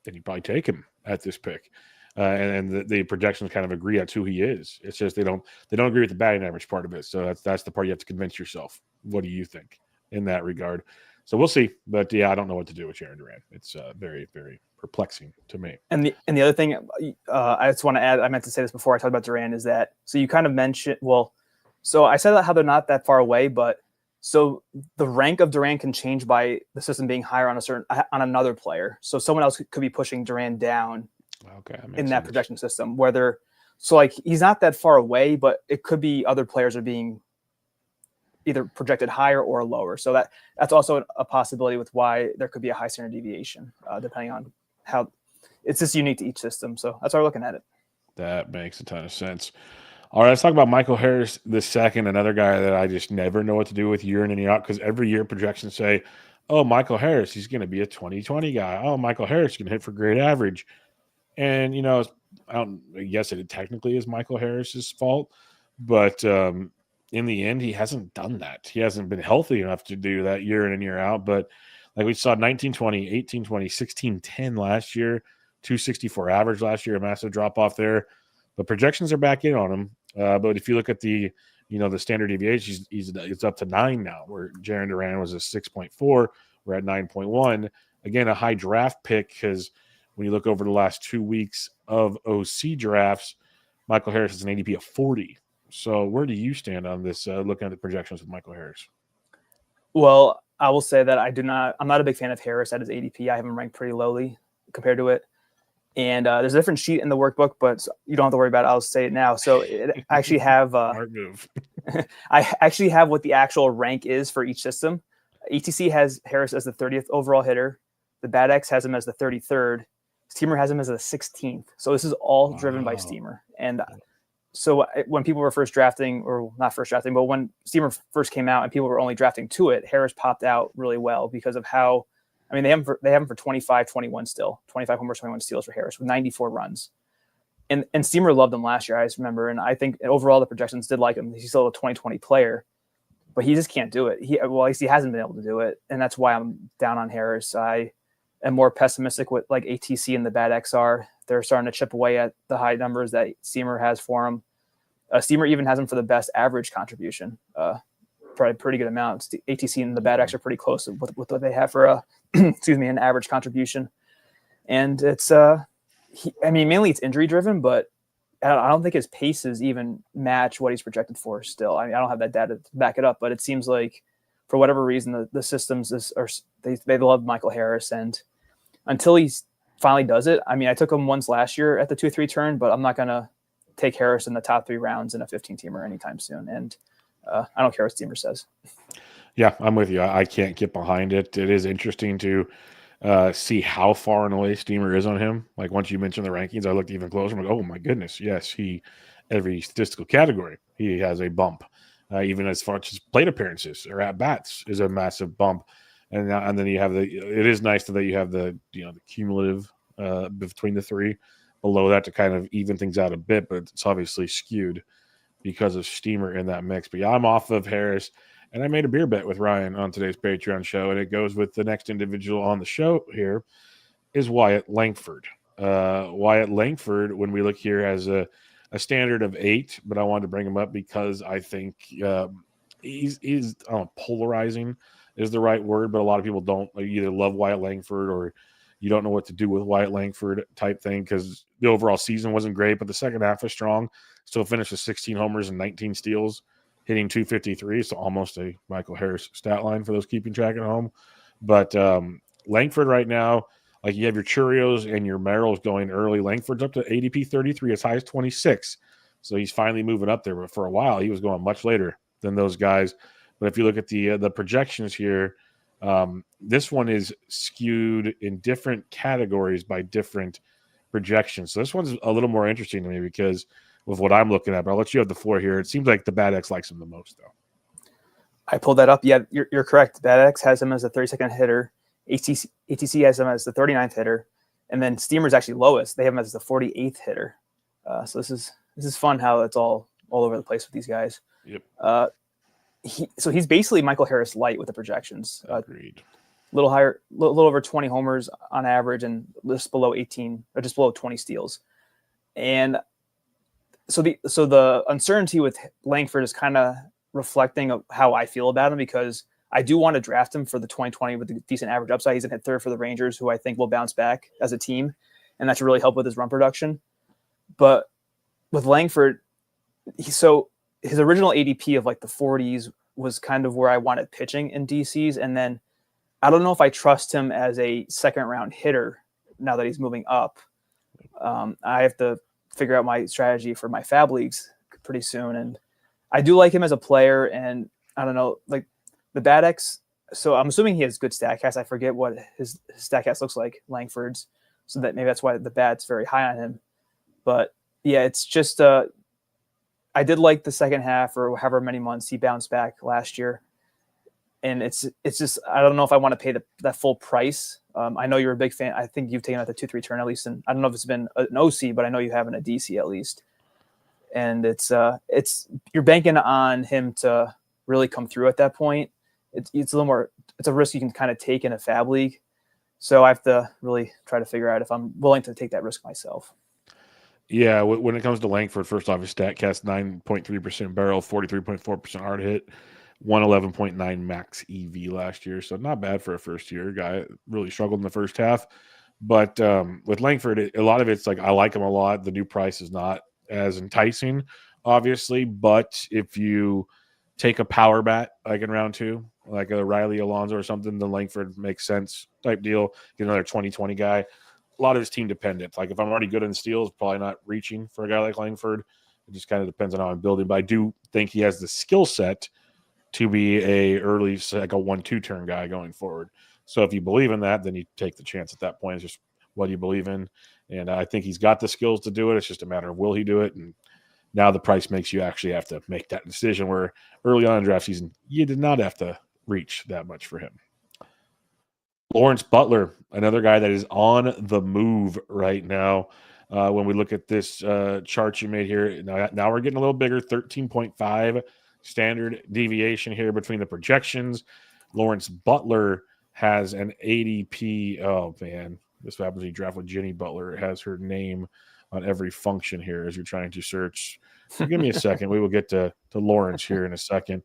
then you probably take him at this pick. And the projections kind of agree that's who he is. It's just they don't agree with the batting average part of it. So that's the part you have to convince yourself. What do you think in that regard? So we'll see. But yeah, I don't know what to do with Jarren Duran. It's very, very perplexing to me. And the other thing I just want to add, I meant to say this before I talked about Duran, is that so you kind of mentioned, so I said how they're not that far away, but so the rank of Duran can change by the system being higher on another player. So someone else could be pushing Duran down in that projection system. So he's not that far away, but it could be other players are being either projected higher or lower. So that's also a possibility with why there could be a high standard deviation, depending on how it's just unique to each system. So that's why we're looking at it. That makes a ton of sense. All right, let's talk about Michael Harris II, another guy that I just never know what to do with year in and year out, because every year projections say, oh, Michael Harris, he's going to be a 2020 guy. Oh, Michael Harris is going to hit for great average. And, you know, I guess it technically is Michael Harris's fault, but in the end, he hasn't done that. He hasn't been healthy enough to do that year in and year out. But Like we saw 19-20, 18-20, 16-10 last year, 264 average last year, a massive drop off there. But projections are back in on him. But if you look at the standard deviation, it's up to 9 now, where Jarren Duran was a 6.4. We're at 9.1. Again, a high draft pick, because when you look over the last 2 weeks of OC drafts, Michael Harris is an ADP of 40. So where do you stand on this, looking at the projections with Michael Harris? Well, I will say that I'm not a big fan of Harris at his ADP. I have him ranked pretty lowly compared to it. And there's a different sheet in the workbook, but you don't have to worry about it. I'll say it now. So I actually have Smart move. I actually have what the actual rank is for each system. ETC has Harris as the 30th overall hitter. The Bad X has him as the 33rd. Steamer has him as the 16th. So this is all driven by Steamer. And so when people were first drafting, or not first drafting, but when Steamer first came out and people were only drafting to it, Harris popped out really well because of how, I mean, they have him for 25, 21 still, 25 homers, 21 steals for Harris with 94 runs. And Steamer loved him last year, I just remember. And I think overall the projections did like him. He's still a 2020 player, but he just can't do it. At least he hasn't been able to do it. And that's why I'm down on Harris. I am more pessimistic with like ATC and the Bad XR. They're starting to chip away at the high numbers that Steamer has for him. Steamer even has him for the best average contribution, probably a pretty good amount. ATC and the Bad X are pretty close with what they have for an average contribution. And it's mainly it's injury driven, but I don't think his paces even match what he's projected for still. I mean, I don't have that data to back it up, but it seems like for whatever reason, the systems they love Michael Harris. And until he finally does it, I mean, I took him once last year at the 2-3 turn, but I'm not going to take Harris in the top 3 rounds in a 15-teamer anytime soon. And I don't care what Steamer says. Yeah, I'm with you. I can't get behind it. It is interesting to see how far and away Steamer is on him. Like once you mentioned the rankings, I looked even closer. I'm like, oh my goodness, yes, every statistical category he has a bump. Even as far as plate appearances or at bats is a massive bump. And then you have it is nice that you have the cumulative between the 3 below that to kind of even things out a bit, but it's obviously skewed because of Steamer in that mix. But yeah, I'm off of Harris, and I made a beer bet with Ryan on today's Patreon show, and it goes with the next individual on the show here is Wyatt Langford. Wyatt Langford, when we look here, has a standard of 8, but I wanted to bring him up because I think he's polarizing is the right word, but a lot of people don't either love Wyatt Langford or you don't know what to do with Wyatt Langford type thing because the overall season wasn't great, but the second half was strong. Still finished with 16 homers and 19 steals, hitting 253. So almost a Michael Harris stat line for those keeping track at home. But Langford right now, like you have your Churios and your Merrills going early. Langford's up to ADP 33, as high as 26. So he's finally moving up there. But for a while, he was going much later than those guys. But if you look at the projections here, this one is skewed in different categories by different projections. So this one's a little more interesting to me because of what I'm looking at. But I'll let you have the floor here. It seems like the Bad X likes him the most, though. I pulled that up. Yeah, you're correct. Bad X has him as the 32nd hitter. ATC has him as the 39th hitter. And then Steamer's actually lowest. They have him as the 48th hitter. So this is fun how it's all over the place with these guys. Yep. He's basically Michael Harris light with the projections. Agreed. Little higher, little over 20 homers on average, and just below 18 or just below 20 steals. And so the uncertainty with Langford is kind of reflecting of how I feel about him because I do want to draft him for the 2020 with a decent average upside. He's in third for the Rangers, who I think will bounce back as a team, and that should really help with his run production. But with Langford, his original ADP of like the 40s was kind of where I wanted pitching in DCs. And then I don't know if I trust him as a second round hitter now that he's moving up. I have to figure out my strategy for my fab leagues pretty soon. And I do like him as a player. And I don't know, like the Bad X. So I'm assuming he has good StatCast. I forget what his StatCast looks like, Langford's. So that maybe that's why the Bad's very high on him. But yeah, it's just I did like the second half or however many months he bounced back last year. And it's just, I don't know if I want to pay that full price. I know you're a big fan. I think you've taken out the 2-3 turn at least. And I don't know if it's been an OC, but I know you have in a DC at least. And it's you're banking on him to really come through at that point. It's a little more it's a risk you can kind of take in a fab league. So I have to really try to figure out if I'm willing to take that risk myself. Yeah, when it comes to Langford, first off, his StatCast 9.3% barrel, 43.4% hard hit, 111.9 max EV last year. So not bad for a first year guy. Really struggled in the first half. But with Langford, a lot of it's like I like him a lot. The new price is not as enticing, obviously. But if you take a power bat like in round 2, like a Riley Alonso or something, then Langford makes sense type deal. Get another 2020 guy. A lot of his team dependent. Like if I'm already good in steals, probably not reaching for a guy like Langford. It just kind of depends on how I'm building. But I do think he has the skill set to be a early, like a 1-2 turn guy going forward. So if you believe in that, then you take the chance at that point. It's just what you believe in. And I think he's got the skills to do it. It's just a matter of will he do it. And now the price makes you actually have to make that decision, where early on in draft season, you did not have to reach that much for him. Lawrence Butler, another guy that is on the move right now. When we look at this chart you made here, now we're getting a little bigger, 13.5 standard deviation here between the projections. Lawrence Butler has an ADP. Oh, man. This happens when you draft with Jenny Butler. It has her name on every function here as you're trying to search. So give me a second. We will get to Lawrence here in a second.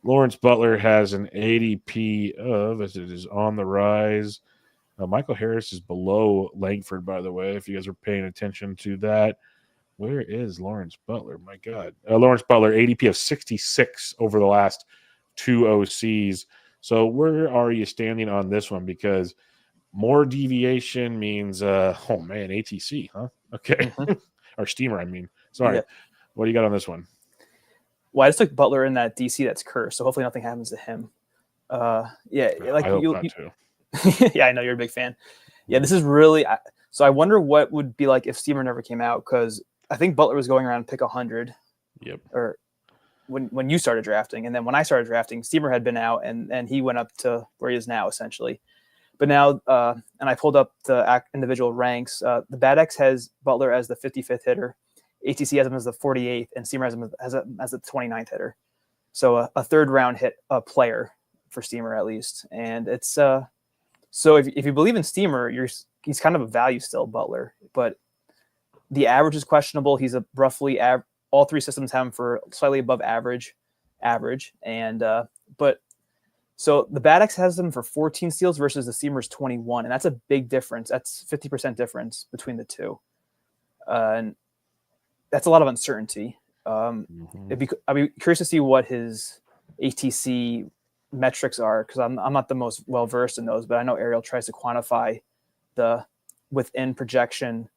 Lawrence Butler has an ADP of, as it is on the rise. Michael Harris is below Langford, by the way, if you guys are paying attention to that. Where is Lawrence Butler? My God. Lawrence Butler, ADP of 66 over the last 2 OCs. So where are you standing on this one? Because more deviation means, ATC, huh? Okay. Mm-hmm. Or Steamer, I mean. Sorry. Yeah. What do you got on this one? Well, I just took Butler in that DC that's cursed, so hopefully nothing happens to him. Like I hope not too. Yeah, I know you're a big fan. Yeah, this is really so I wonder what would be like if Steamer never came out, because I think Butler was going around pick 100. Yep. Or when you started drafting, and then when I started drafting, Steamer had been out, and he went up to where he is now essentially. But now, and I pulled up the individual ranks. The BADX has Butler as the 55th hitter. ATC has him as the 48th, and Steamer has him as the 29th hitter. So a third round hit player for Steamer at least. And it's so if you believe in Steamer, he's kind of a value still, Butler. But the average is questionable. He's a roughly all 3 systems have him for slightly above average. And but so the BADX has him for 14 steals versus the Steamer's 21, and that's a big difference. That's 50% difference between the two. And that's a lot of uncertainty. I'd be curious to see what his ATC metrics are, because I'm not the most well versed in those, but I know Ariel tries to quantify the within projection,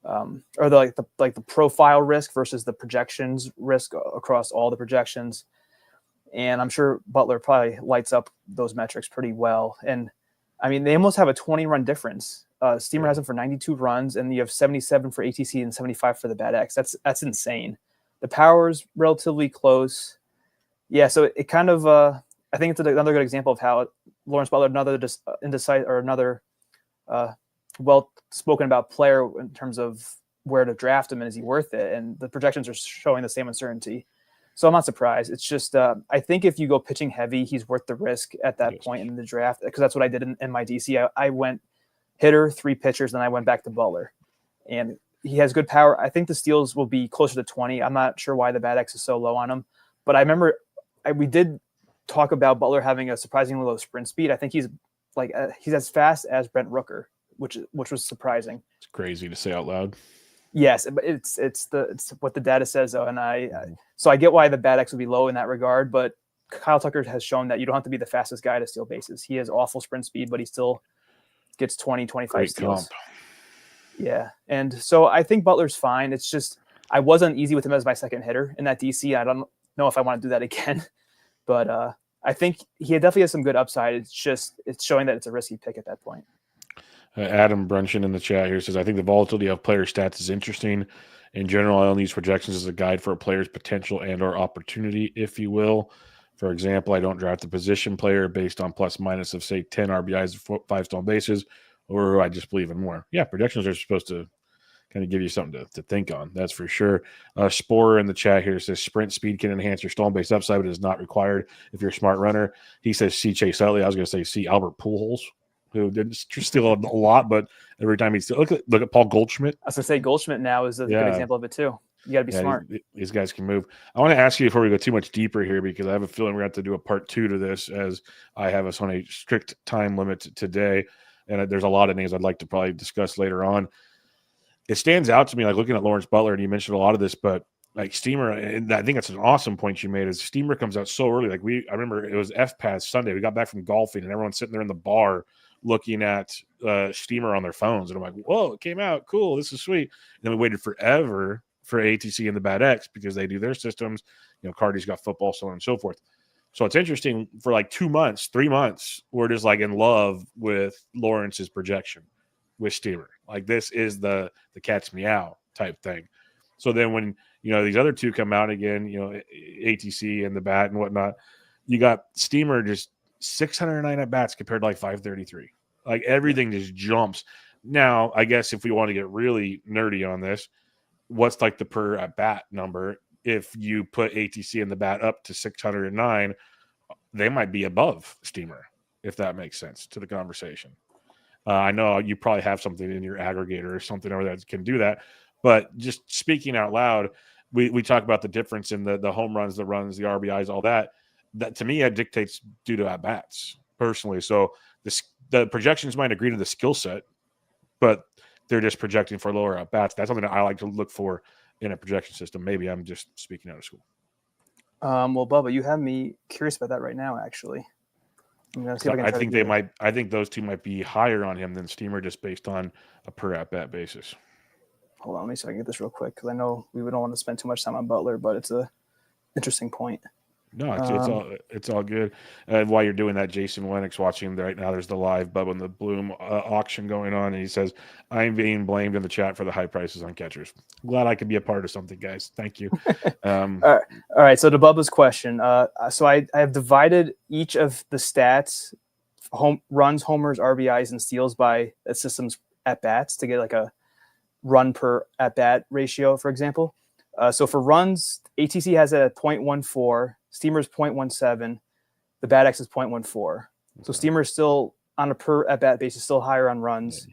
or the profile risk versus the projections risk across all the projections. And I'm sure Butler probably lights up those metrics pretty well. And I mean, they almost have a 20-run difference. Steamer has them for 92 runs, and you have 77 for ATC and 75 for the BADX. That's insane. The power's relatively close. Yeah, so it kind of I think it's another good example of how Lawrence Butler, another indecisive or another well spoken about player in terms of where to draft him and is he worth it? And the projections are showing the same uncertainty. So I'm not surprised. It's just I think if you go pitching heavy, he's worth the risk at that point in the draft, because that's what I did in my DC. I went hitter, 3 pitchers, then I went back to Butler. And he has good power. I think the steals will be closer to 20. I'm not sure why the BADX is so low on him. But I remember we did talk about Butler having a surprisingly low sprint speed. I think he's as fast as Brent Rooker, which was surprising. It's crazy to say out loud. Yes, but it's what the data says, though. And so I get why the BADX would be low in that regard. But Kyle Tucker has shown that you don't have to be the fastest guy to steal bases. He has awful sprint speed, but he still gets 20, 25 Great steals. Comp. Yeah. And so I think Butler's fine. It's just I was uneasy with him as my second hitter in that DC. I don't know if I want to do that again. But I think he definitely has some good upside. It's showing that it's a risky pick at that point. Adam Brunson in the chat here says, I think the volatility of player stats is interesting. In general, I only use projections as a guide for a player's potential and or opportunity, if you will. For example, I don't draft a position player based on plus minus of, say, 10 RBIs or 5 stolen bases, or I just believe in more. Yeah, projections are supposed to kind of give you something to think on. That's for sure. Sporer in the chat here says sprint speed can enhance your stolen base upside, but is not required if you're a smart runner. He says see Chase Utley. I was going to say see Albert Pujols, who didn't steal a lot, but every time he steals, look at Paul Goldschmidt. I was going to say Goldschmidt now is a good example of it too. You got to be smart. These guys can move. I want to ask you before we go too much deeper here, because I have a feeling we're going to have to do a part 2 to this, as I have us on a strict time limit today. And there's a lot of names I'd like to probably discuss later on. It stands out to me, like looking at Lawrence Butler, and you mentioned a lot of this, but like Steamer, and I think that's an awesome point you made, is Steamer comes out so early. Like I remember it was FPAS Sunday. We got back from golfing, and everyone's sitting there in the bar looking at Steamer on their phones. And I'm like, whoa, it came out. Cool. This is sweet. And then we waited forever for ATC and the Bad X because they do their systems. Cardi's got football, so on and so forth. So it's interesting, for like 2 months, 3 months, we're just like in love with Lawrence's projection with Steamer. Like this is the cat's meow type thing. So then when, these other two come out again, ATC and the Bat and whatnot, you got Steamer just 609 at bats compared to like 533. Like everything just jumps. Now, I guess if we want to get really nerdy on this, what's like the per at bat number? If you put ATC and the Bat up to 609, they might be above Steamer, if that makes sense to the conversation. I know you probably have something in your aggregator or something over that can do that, but just speaking out loud, we talk about the difference in the home runs, the runs, the RBIs, all that. That to me, it dictates due to at bats personally. So the projections might agree to the skill set, but they're just projecting for lower at bats. That's something that I like to look for in a projection system. Maybe I'm just speaking out of school. Well, Bubba, you have me curious about that right now, actually. I'm gonna see if I can I think those two might be higher on him than Steamer, just based on a per at bat basis. Hold on, let me see if I can get this real quick, because I know we don't want to spend too much time on Butler, but it's a interesting point. No, it's all good. While you're doing that, Jason Lennox watching right now, there's the live Bubba and the Bloom auction going on, and he says, I'm being blamed in the chat for the high prices on catchers. Glad I could be a part of something, guys. Thank you. All right. So to Bubba's question, so I have divided each of the stats, runs, homers, RBIs, and steals by a system's at-bats to get like a run per at-bat ratio, for example. So for runs, ATC has it at 0.14, Steamer's 0.17, the Bad X is 0.14. So Steamer is still on a per at-bat basis, still higher on runs.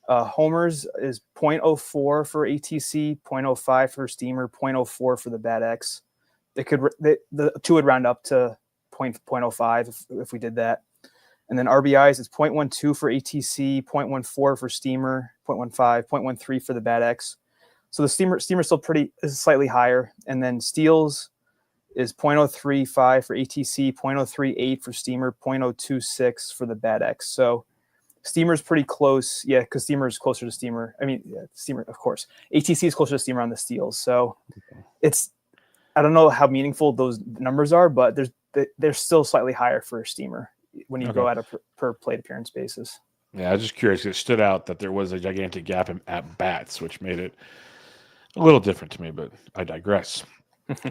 Homers is 0.04 for ATC, 0.05 for Steamer, 0.04 for the Bad X. The two would round up to 0.05 if we did that. And then RBIs is 0.12 for ATC, 0.14 for Steamer, 0.15, 0.13 for the Bad X. So the Steamer still is slightly higher. And then steals is 0.035 for ATC, 0.038 for Steamer, 0.026 for the Bad X. So Steamer's pretty close. Yeah, because Steamer is closer to Steamer. Steamer, of course. ATC is closer to Steamer on the steals. So I don't know how meaningful those numbers are, but they're still slightly higher for Steamer when you go at a per plate appearance basis. Yeah, I was just curious. It stood out that there was a gigantic gap in at bats, which made it a little different to me, but I digress.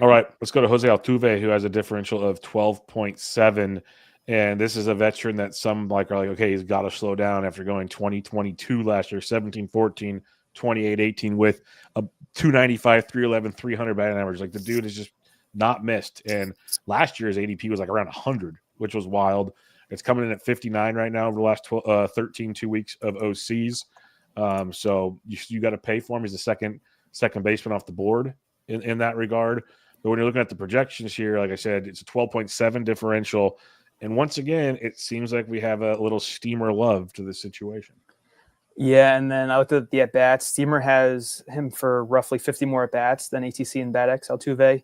All right, let's go to Jose Altuve, who has a differential of 12.7. And this is a veteran that some are like, okay, he's got to slow down after going 20-22 last year, 17-14, 28-18 with a 295, 311, 300 batting average. Like the dude is just not missed. And last year's ADP was like around 100, which was wild. It's coming in at 59 right now over the last 2 weeks of OCs. So you got to pay for him. He's the second baseman off the board in that regard. But when you're looking at the projections here, like I said, it's a 12.7 differential. And once again, it seems like we have a little Steamer love to this situation. Yeah, and then I looked at the at-bats. Steamer has him for roughly 50 more at-bats than ATC and Bad X Altuve.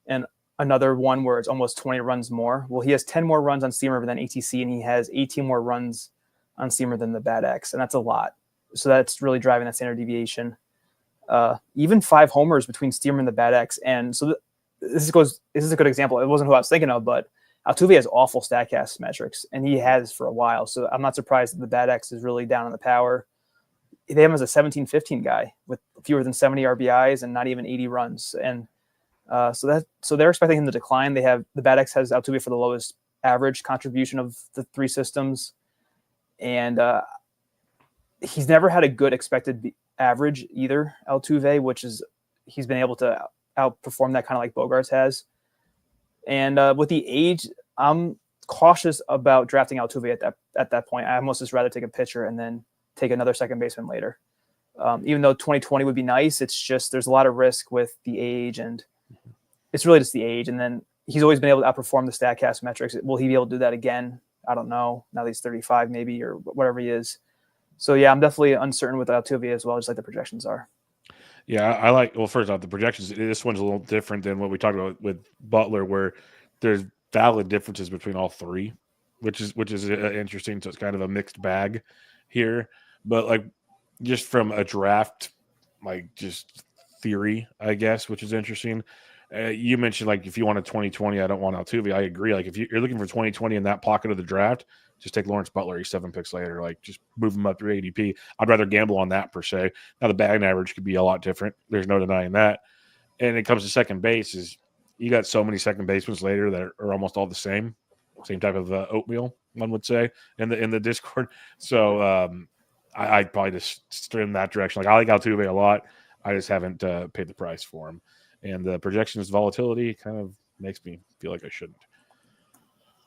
And another one where it's almost 20 runs more. Well, he has 10 more runs on Steamer than ATC, and he has 18 more runs on Steamer than the Bad X, and that's a lot. So that's really driving that standard deviation. Even 5 homers between Steamer and the Bad X. And so this is a good example. It wasn't who I was thinking of, but Altuve has awful StatCast metrics, and he has for a while. So I'm not surprised that the Bad X is really down on the power. They have him as a 17-15 guy with fewer than 70 RBIs and not even 80 runs. And so they're expecting him to decline. The Bad X has Altuve for the lowest average contribution of the 3 systems. And he's never had a good expected average either, Altuve, which is he's been able to outperform that kind of like Bogarts has. And with the age, I'm cautious about drafting Altuve at that point. I almost just rather take a pitcher and then take another second baseman later. Even though 2020 would be nice, it's just there's a lot of risk with the age, and it's really just the age. And then he's always been able to outperform the StatCast metrics. Will he be able to do that again? I don't know. Now that he's 35 maybe, or whatever he is. So, yeah, I'm definitely uncertain with Altuve as well, just like the projections are. Yeah, I like. Well, first off, the projections. This one's a little different than what we talked about with Butler, where there's valid differences between all three, which is interesting. So it's kind of a mixed bag here. But like, just from a draft, like just theory, I guess, which is interesting. You mentioned like if you want a 2020, I don't want Altuve. I agree. Like if you're looking for 2020 in that pocket of the draft, just take Lawrence Butler. He's 7 picks later. Like just move him up through ADP. I'd rather gamble on that per se. Now the batting average could be a lot different. There's no denying that. And it comes to second base, is you got so many second basemen later that are almost all the same type of oatmeal, one would say in the Discord. So I'd probably just steer in that direction. Like I like Altuve a lot. I just haven't paid the price for him. And the projections volatility kind of makes me feel like I shouldn't.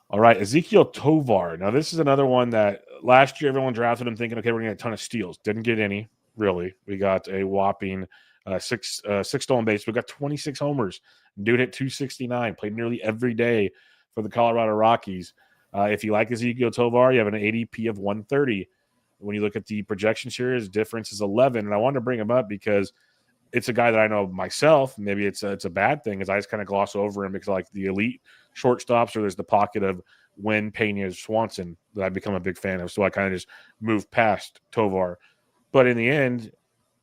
All right, Ezequiel Tovar. Now, this is another one that last year everyone drafted him thinking, okay, we're going to get a ton of steals. Didn't get any, really. We got a whopping six stolen bases. We got 26 homers. Dude hit 269, played nearly every day for the Colorado Rockies. If you like Ezequiel Tovar, you have an ADP of 130. When you look at the projections here, his difference is 11. And I wanted to bring him up because it's a guy that I know myself. Maybe it's a bad thing, is I just kind of gloss over him because I like the elite shortstops, or there's the pocket of Wynn, Pena, Swanson that I've become a big fan of. So I kind of just move past Tovar. But in the end,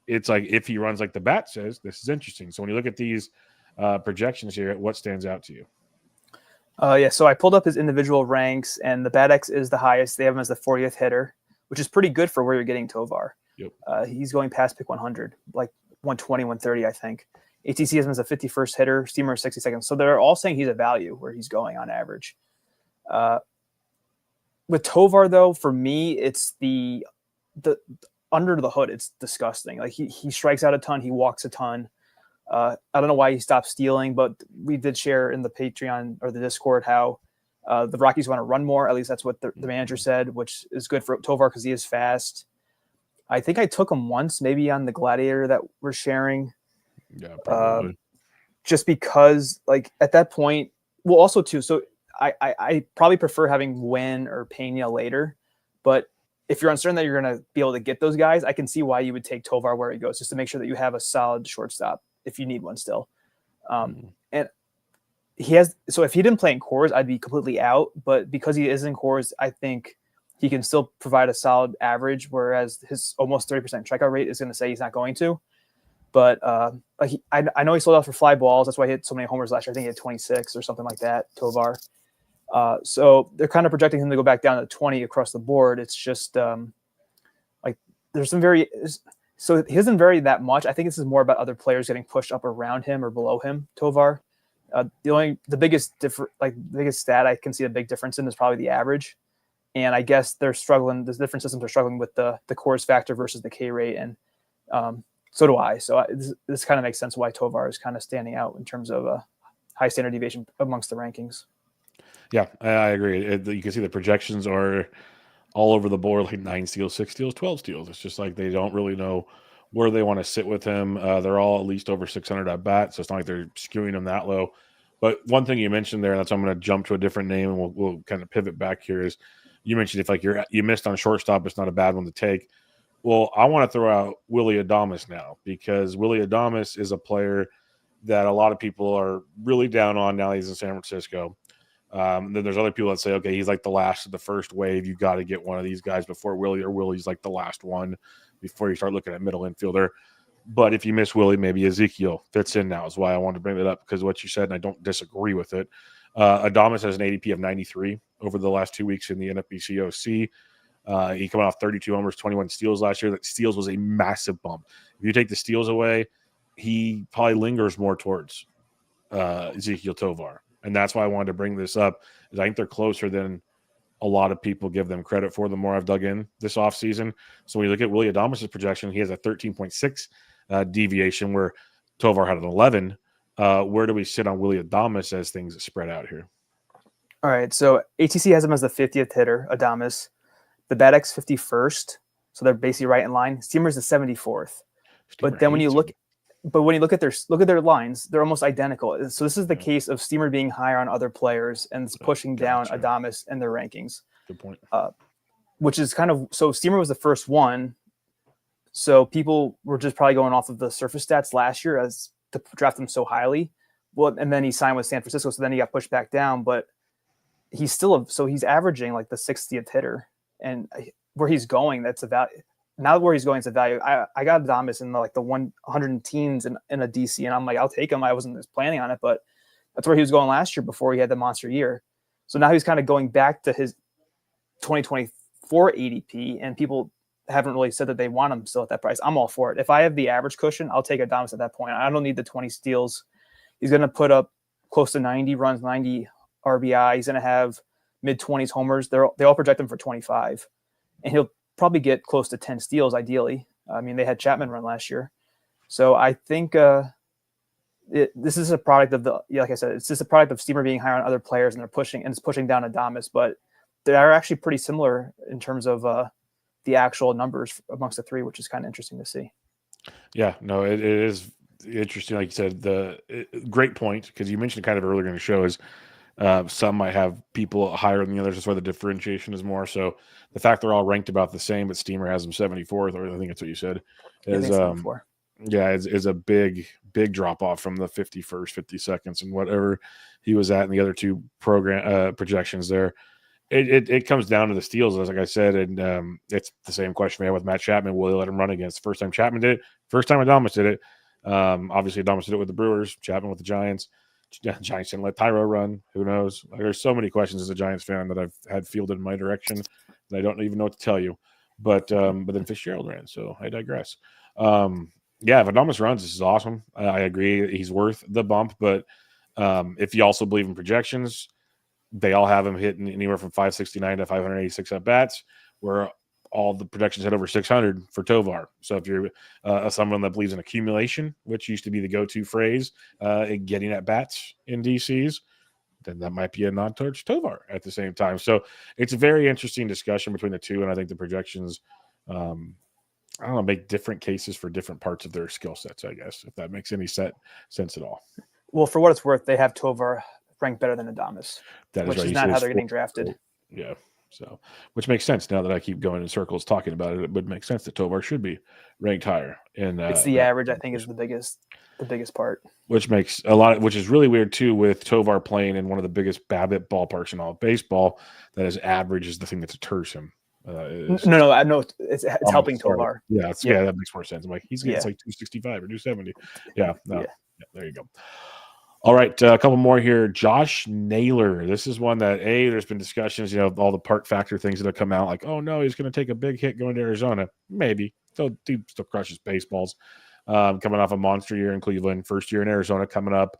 it's like if he runs like the bat says, this is interesting. So when you look at these projections here, what stands out to you? Yeah, so I pulled up his individual ranks, and the BATX is the highest. They have him as the 40th hitter, which is pretty good for where you're getting Tovar. Yep. He's going past pick 100, like 120, 130, I think. ATC has him as a 51st hitter, Steamer 62nd. So they're all saying he's a value where he's going on average. With Tovar, though, for me, it's the under the hood. It's disgusting. Like he strikes out a ton. He walks a ton. I don't know why he stopped stealing, but we did share in the Patreon or the Discord how the Rockies want to run more. At least that's what the manager said, which is good for Tovar because he is fast. I think I took him once, maybe on the Gladiator that we're sharing. Yeah, probably. Just because, like, at that point, well, also too. So I probably prefer having Wynn or Pena later, but if you're uncertain that you're going to be able to get those guys, I can see why you would take Tovar where he goes, just to make sure that you have a solid shortstop if you need one still. And he has, so if he didn't play in cores, I'd be completely out. But because he is in cores, I think he can still provide a solid average, whereas his almost 30% strikeout rate is going to say he's not going to. But I know he sold out for fly balls. That's why he hit so many homers last year. I think he had 26 or something like that, Tovar. So they're kind of projecting him to go back down to 20 across the board. It's just like there's some so he doesn't vary that much. I think this is more about other players getting pushed up around him or below him, Tovar. The biggest stat I can see a big difference in is probably the average. And I guess they're struggling. The different systems are struggling with the cores factor versus the K rate. And so do I. So this kind of makes sense why Tovar is kind of standing out in terms of a high standard deviation amongst the rankings. Yeah, I agree. You can see the projections are all over the board, like 9 steals, 6 steals, 12 steals. It's just like they don't really know where they want to sit with him. They're all at least over 600 at bat, so it's not like they're skewing him that low. But one thing you mentioned there, and that's I'm going to jump to a different name, and we'll kind of pivot back here, is you mentioned if like you missed on shortstop, it's not a bad one to take. Well, I want to throw out Willy Adames now, because Willy Adames is a player that a lot of people are really down on now he's in San Francisco. Then there's other people that say, okay, he's like the last of the first wave. You got to get one of these guys before Willy, or Willy's like the last one before you start looking at middle infielder. But if you miss Willy, maybe Ezequiel fits in now, is why I wanted to bring that up, because what you said, and I don't disagree with it. Adames has an ADP of 93 over the last 2 weeks in the NFBC OC. He came off 32 homers, 21 steals last year. That steals was a massive bump. If you take the steals away, he probably lingers more towards Ezequiel Tovar. And that's why I wanted to bring this up, is I think they're closer than a lot of people give them credit for the more I've dug in this offseason. So when you look at Willy Adames' projection, he has a 13.6 deviation where Tovar had an 11. Where do we sit on Willy Adames as things spread out here? All right, so ATC has him as the 50th hitter, Adames. The BATX 51st, so they're basically right in line. Steamer's the 74th. But then when you look at their lines, they're almost identical. So this is the case of Steamer being higher on other players and it's pushing down Adames in their rankings. Good point. Which is kind of, so Steamer was the first one. So people were just probably going off of the surface stats last year as to draft him so highly. Well, and then he signed with San Francisco, so then he got pushed back down. But he's still he's averaging like the 60th hitter, and where he's going, that's a value. Now where he's going, it's a value. I got Adames in the 100 teens in a DC, and I'm like, I'll take him. I wasn't planning on it, but that's where he was going last year before he had the monster year. So now he's kind of going back to his 2024 ADP, and people haven't really said that they want him still at that price. I'm all for it. If I have the average cushion, I'll take Adames at that point. I don't need the 20 steals. He's going to put up close to 90 runs, 90 RBI. He's going to have mid-20s homers. They all project him for 25. And he'll probably get close to 10 steals, ideally. I mean, they had Chapman run last year. So I think this is a product of like I said, it's just a product of Steamer being higher on other players, and it's pushing down Adames. But they are actually pretty similar in terms of the actual numbers amongst the three, which is kind of interesting to see. Yeah, no, it is interesting. Like you said, great point, because you mentioned kind of earlier in the show is some might have people higher than the others. That's why the differentiation is more. So the fact they're all ranked about the same, but Steamer has them 74th, or I think that's what you said, is is a big drop off from the 51st, 52nd, and whatever he was at in the other two projections there. It comes down to the steals, as like I said, and it's the same question we had with Matt Chapman. Will he let him run against? First time Chapman did it. First time Adames did it. Obviously, Adames did it with the Brewers. Chapman with the Giants. Giants didn't let Tyro run. Who knows? There's so many questions as a Giants fan that I've had fielded in my direction that I don't even know what to tell you. But then Fitzgerald ran, so I digress. If Adames runs, this is awesome. I agree. He's worth the bump. But if you also believe in projections, they all have him hitting anywhere from 569 to 586 at bats, where all the projections hit over 600 for Tovar. So if you're someone that believes in accumulation, which used to be the go-to phrase, getting at bats in DCs, then that might be a nod towards Tovar at the same time. So it's a very interesting discussion between the two, and I think the projections, make different cases for different parts of their skill sets, I guess, if that makes any sense at all. Well, for what it's worth, they have Tovar ranked better than Adames, which is not how they're getting drafted. Yeah. So, which makes sense now that I keep going in circles talking about it. It would make sense that Tovar should be ranked higher. And it's the average, I think, is the biggest part. Which makes which is really weird too, with Tovar playing in one of the biggest BABIP ballparks in all of baseball. That his average is the thing that deters him. No, I know it's helping Tovar. Yeah, that makes more sense. I'm like, he's getting like 265 or 270. Yeah, there you go. All right, a couple more here. Josh Naylor. This is one that, there's been discussions, all the park factor things that have come out, like, oh, no, he's going to take a big hit going to Arizona. Maybe. He still crushes baseballs. Coming off a monster year in Cleveland, first year in Arizona coming up.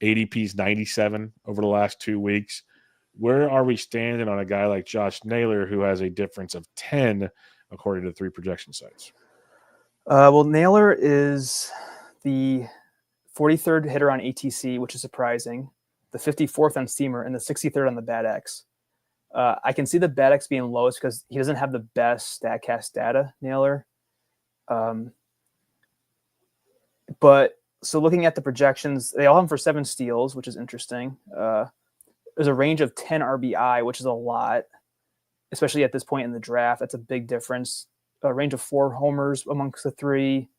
ADP's 97 over the last 2 weeks. Where are we standing on a guy like Josh Naylor, who has a difference of 10, according to 3 projection sites? Well, Naylor is the 43rd hitter on ATC, which is surprising, the 54th on Steamer, and the 63rd on the BATX. I can see the BATX being lowest because he doesn't have the best StatCast data, Naylor. But so looking at the projections, they all have him for 7 steals, which is interesting. There's a range of 10 RBI, which is a lot, especially at this point in the draft. That's a big difference. A range of 4 homers amongst the 3.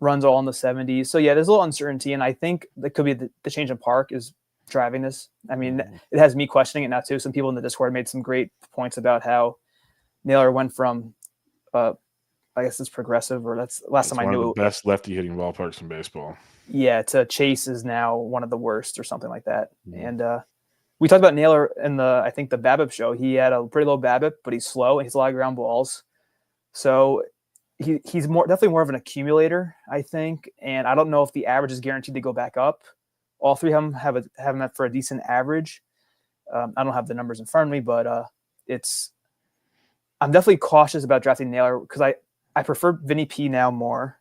Runs all in the 70s. So, there's a little uncertainty, and I think that could be the change in park is driving this. I mean, it has me questioning it now, too. Some people in the Discord made some great points about how Naylor went from, I guess it's progressive, or that's last time I knew. One of the best lefty-hitting ballparks in baseball. Yeah, to Chase is now one of the worst or something like that. And we talked about Naylor in I think the BABIP show. He had a pretty low BABIP, but he's slow, and he's a lot of ground balls. So he's definitely more of an accumulator, I think. And I don't know if the average is guaranteed to go back up. All 3 of them have him for a decent average. I don't have the numbers in front of me, but I'm definitely cautious about drafting Naylor because I prefer Vinnie P now more.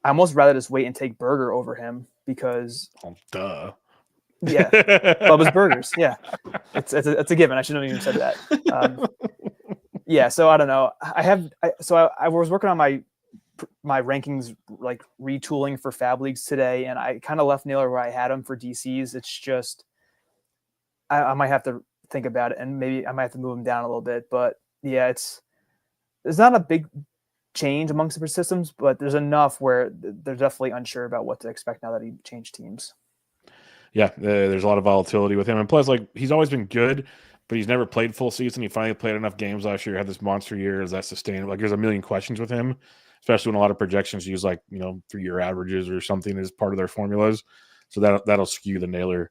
I almost rather just wait and take Burger over him because duh. Yeah, Bubba's Burgers. Yeah, it's a given. I shouldn't have even said that. Yeah, so I don't know. I was working on my rankings, like retooling for Fab Leagues today, and I kind of left Naylor where I had him for DCs. It's just I might have to think about it, and maybe I might have to move him down a little bit. But yeah, it's not a big change amongst the systems, but there's enough where they're definitely unsure about what to expect now that he changed teams. Yeah, there's a lot of volatility with him, and plus, like, he's always been good, but he's never played full season. He finally played enough games last year. Had this monster year. Is that sustainable? Like, there's a million questions with him, especially when a lot of projections use 3-year averages or something as part of their formulas. So that'll skew the Naylor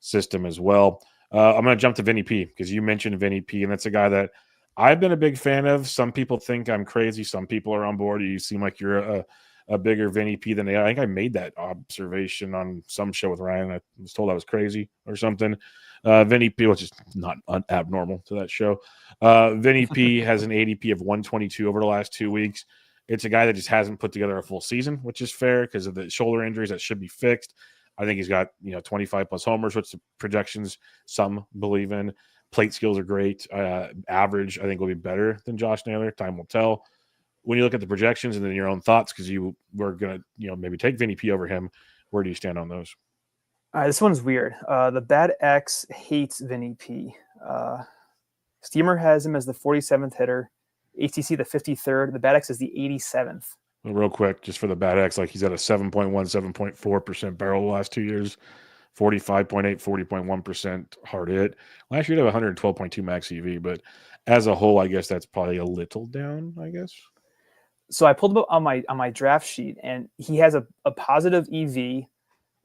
system as well. I'm going to jump to Vinnie P because you mentioned Vinnie P, and that's a guy that I've been a big fan of. Some people think I'm crazy. Some people are on board. You seem like you're a bigger Vinnie P than they are. I think I made that observation on some show with Ryan. I was told I was crazy or something. Vinnie P, which is not abnormal to that show. Vinnie P has an ADP of 122 over the last 2 weeks. It's a guy that just hasn't put together a full season, which is fair because of the shoulder injuries that should be fixed. I think he's got 25 plus homers, which the projections some believe in. Plate skills are great. Average, I think, will be better than Josh Naylor. Time will tell. When you look at the projections and then your own thoughts, because you were going to, maybe take Vinnie P over him, where do you stand on those? All right, this one's weird. The Bad X hates Vinnie P. Steamer has him as the 47th hitter. ATC the 53rd. The Bad X is the 87th. Well, real quick, just for the Bad X, like he's at a 7.1, 7.4% barrel the last 2 years, 45.8, 40.1% hard hit. Last year, he had 112.2 max EV, but as a whole, I guess that's probably a little down, I guess. So I pulled up on my draft sheet, and he has a positive EV,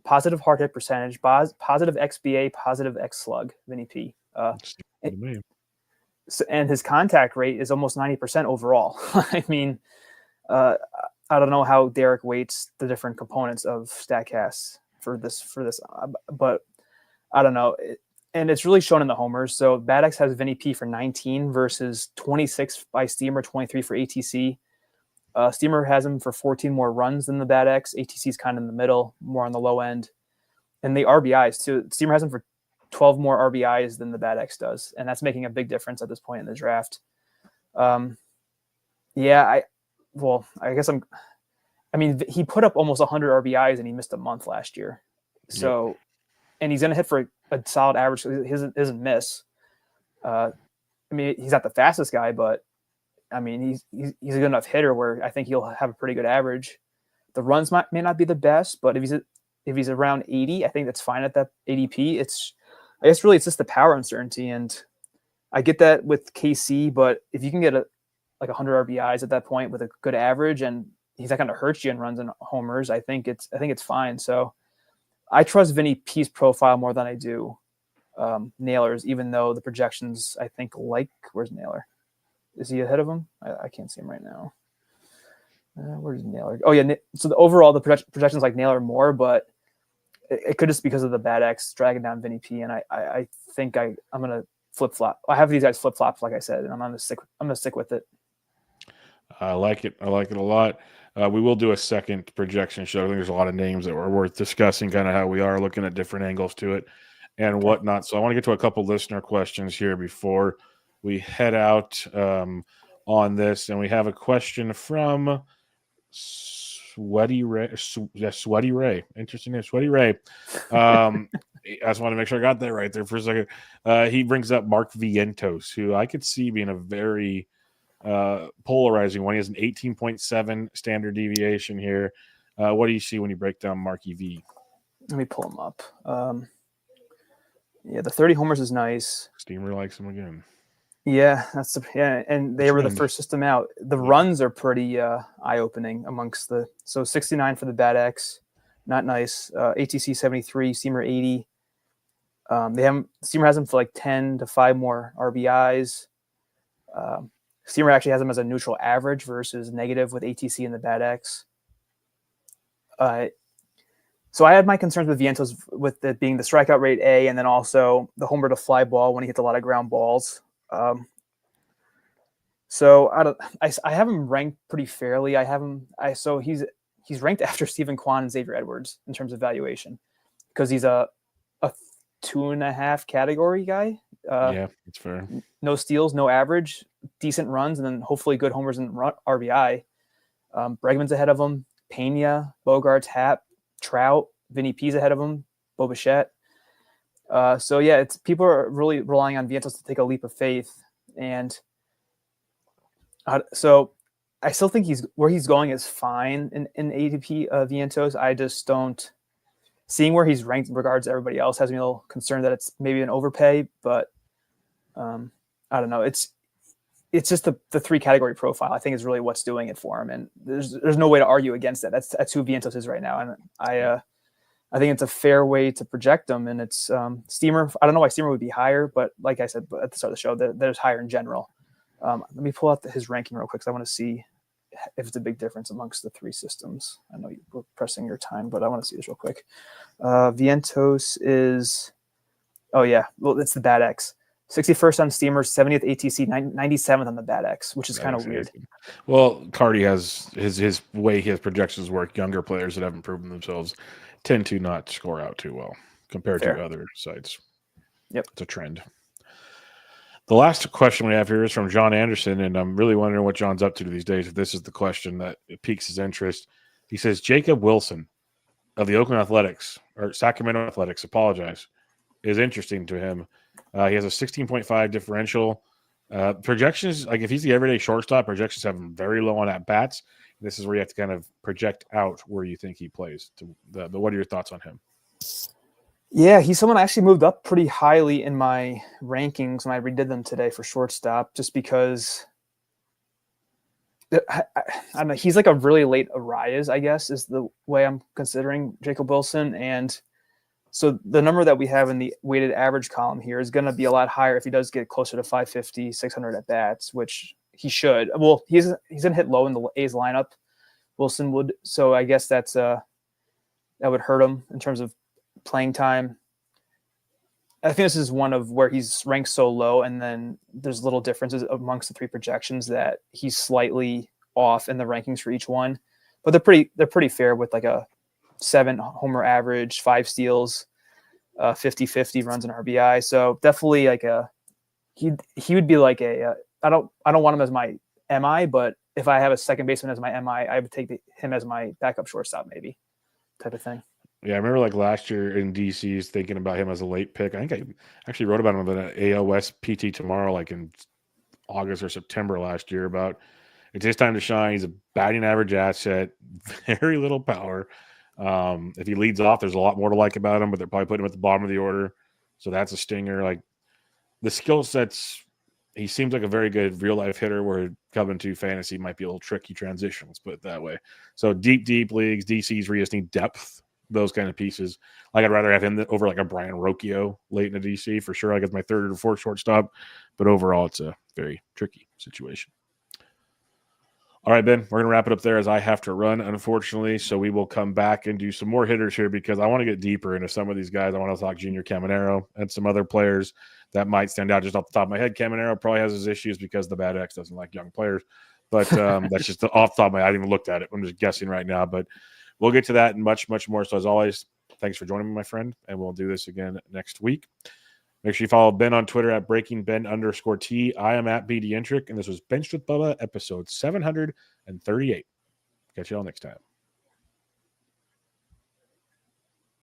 positive hard hit percentage, positive XBA, positive X slug, Vinnie P. And his contact rate is almost 90% overall. I mean, I don't know how Derek weights the different components of StatCast for this, but I don't know. And it's really shown in the homers. So Bad X has Vinnie P for 19 versus 26 by Steamer, 23 for ATC. Steamer has him for 14 more runs than the Bad X. ATC is kind of in the middle, more on the low end. And the RBIs too. Steamer has him for 12 more RBIs than the Bad X does. And that's making a big difference at this point in the draft. I guess he put up almost 100 RBIs and he missed a month last year. So, yep. And he's going to hit for a solid average. So he doesn't miss. He's not the fastest guy, but he's a good enough hitter where I think he'll have a pretty good average. The runs may not be the best, but if he's around 80, I think that's fine at that ADP. It's just the power uncertainty, and I get that with KC, but if you can get 100 RBIs at that point with a good average, and he's not going to hurt you in runs and homers, I think it's fine. So I trust Vinnie P's profile more than I do Naylor's, even though the projections I think where's Naylor? Is he ahead of him? I can't see him right now. Where's Naylor? Oh yeah. So the projections like Naylor more, but it could just because of the Bad X dragging down Vinnie P. And I think I'm gonna flip flop. I have these guys flip flops, like I said, and I'm gonna stick with it. I like it. I like it a lot. We will do a second projection show. I think there's a lot of names that were worth discussing, kind of how we are looking at different angles to it and whatnot. So I want to get to a couple listener questions here before we head out on this. And we have a question from Sweaty Ray. Sweaty Ray. Interesting name, Sweaty Ray. I just want to make sure I got that right there for a second. He brings up Mark Vientos, who I could see being a very polarizing one. He has an 18.7 standard deviation here. What do you see when you break down Mark EV? Let me pull him up. The 30 homers is nice. Steamer likes him again. Yeah, and they were the first system out. The runs are pretty eye-opening amongst so 69 for the Bad X, not nice. ATC 73, Steamer 80. Steamer has him for 10 to 5 more RBIs. Steamer actually has him as a neutral average versus negative with ATC and the Bad X. So I had my concerns with Vientos with it being the strikeout rate A, and then also the homer to fly ball when he hits a lot of ground balls. So I have him ranked pretty fairly. So he's ranked after Stephen Kwan and Xavier Edwards in terms of valuation because he's a 2.5 category guy. Yeah, that's fair. No steals, no average, decent runs, and then hopefully good homers and RBI. Bregman's ahead of him. Pena, Bogarts, Happ, Trout, Vinny P's ahead of him. Bo Bichette. So yeah, people are really relying on Vientos to take a leap of faith, and so I still think where he's going is fine in ADP Vientos. I just don't. Seeing where he's ranked in regards to everybody else has me a little concerned that it's maybe an overpay, but I don't know. It's just the 3-category profile, I think, is really what's doing it for him, and there's no way to argue against that. That's who Vientos is right now, and I think it's a fair way to project him. And it's Steamer. I don't know why Steamer would be higher, but like I said at the start of the show, there's higher in general. Let me pull out his ranking real quick because I want to see if it's a big difference amongst the 3 systems. I know you were pressing your time, but I want to see this real quick. Vientos is, it's the Bad X. 61st on Steamer, 70th ATC, 97th on the Bad X, which is kind of weird. Well, Cardi has his way his projections work. Younger players that haven't proven themselves tend to not score out too well compared to other sites. Yep. It's a trend. The last question we have here is from John Anderson, and I'm really wondering what John's up to these days. If this is the question that piques his interest, he says Jacob Wilson of the Oakland Athletics or Sacramento Athletics, is interesting to him. He has a 16.5 differential. Projections, like if he's the everyday shortstop, projections have him very low on at bats. This is where you have to kind of project out where you think he plays. What are your thoughts on him? Yeah, he's someone I actually moved up pretty highly in my rankings when I redid them today for shortstop, just because I don't know. He's like a really late Arias, I guess, is the way I'm considering Jacob Wilson. And so the number that we have in the weighted average column here is going to be a lot higher if he does get closer to 550, 600 at bats, which he should. Well, he's going to hit low in the A's lineup. Wilson would. So I guess that would hurt him in terms of playing time. I think this is one of where he's ranked so low, and then there's little differences amongst the 3 projections that he's slightly off in the rankings for each one, but they're pretty fair with like a 7 homer average, 5 steals, 50-50 runs and RBI. So definitely like he would be like I don't want him as my MI, but if I have a second baseman as my MI, I would take him as my backup shortstop, maybe, type of thing. Yeah, I remember like last year in DC's thinking about him as a late pick. I think I actually wrote about him in an AOS PT tomorrow, like in August or September last year, about it's his time to shine. He's a batting average asset, very little power. If he leads off, there's a lot more to like about him, but they're probably putting him at the bottom of the order. So that's a stinger. Like the skill sets, he seems like a very good real life hitter where coming to fantasy might be a little tricky transition. Let's put it that way. So deep leagues, DC's where you just need depth, those kind of pieces. Like I'd rather have him over like a Brian Rocchio late in the DC for sure. Like it's my 3rd or 4th shortstop, but overall it's a very tricky situation. All right, Ben, we're going to wrap it up there as I have to run, unfortunately. So we will come back and do some more hitters here because I want to get deeper into some of these guys. I want to talk Junior Caminero and some other players that might stand out just off the top of my head. Caminero probably has his issues because the Bad X doesn't like young players. But that's just off the top of my head. I haven't even looked at it. I'm just guessing right now. But we'll get to that and much, much more. So as always, thanks for joining me, my friend. And we'll do this again next week. Make sure you follow Ben on Twitter at BreakingBen_T. I am at BDentric, and this was Benched with Bubba, episode 738. Catch you all next time.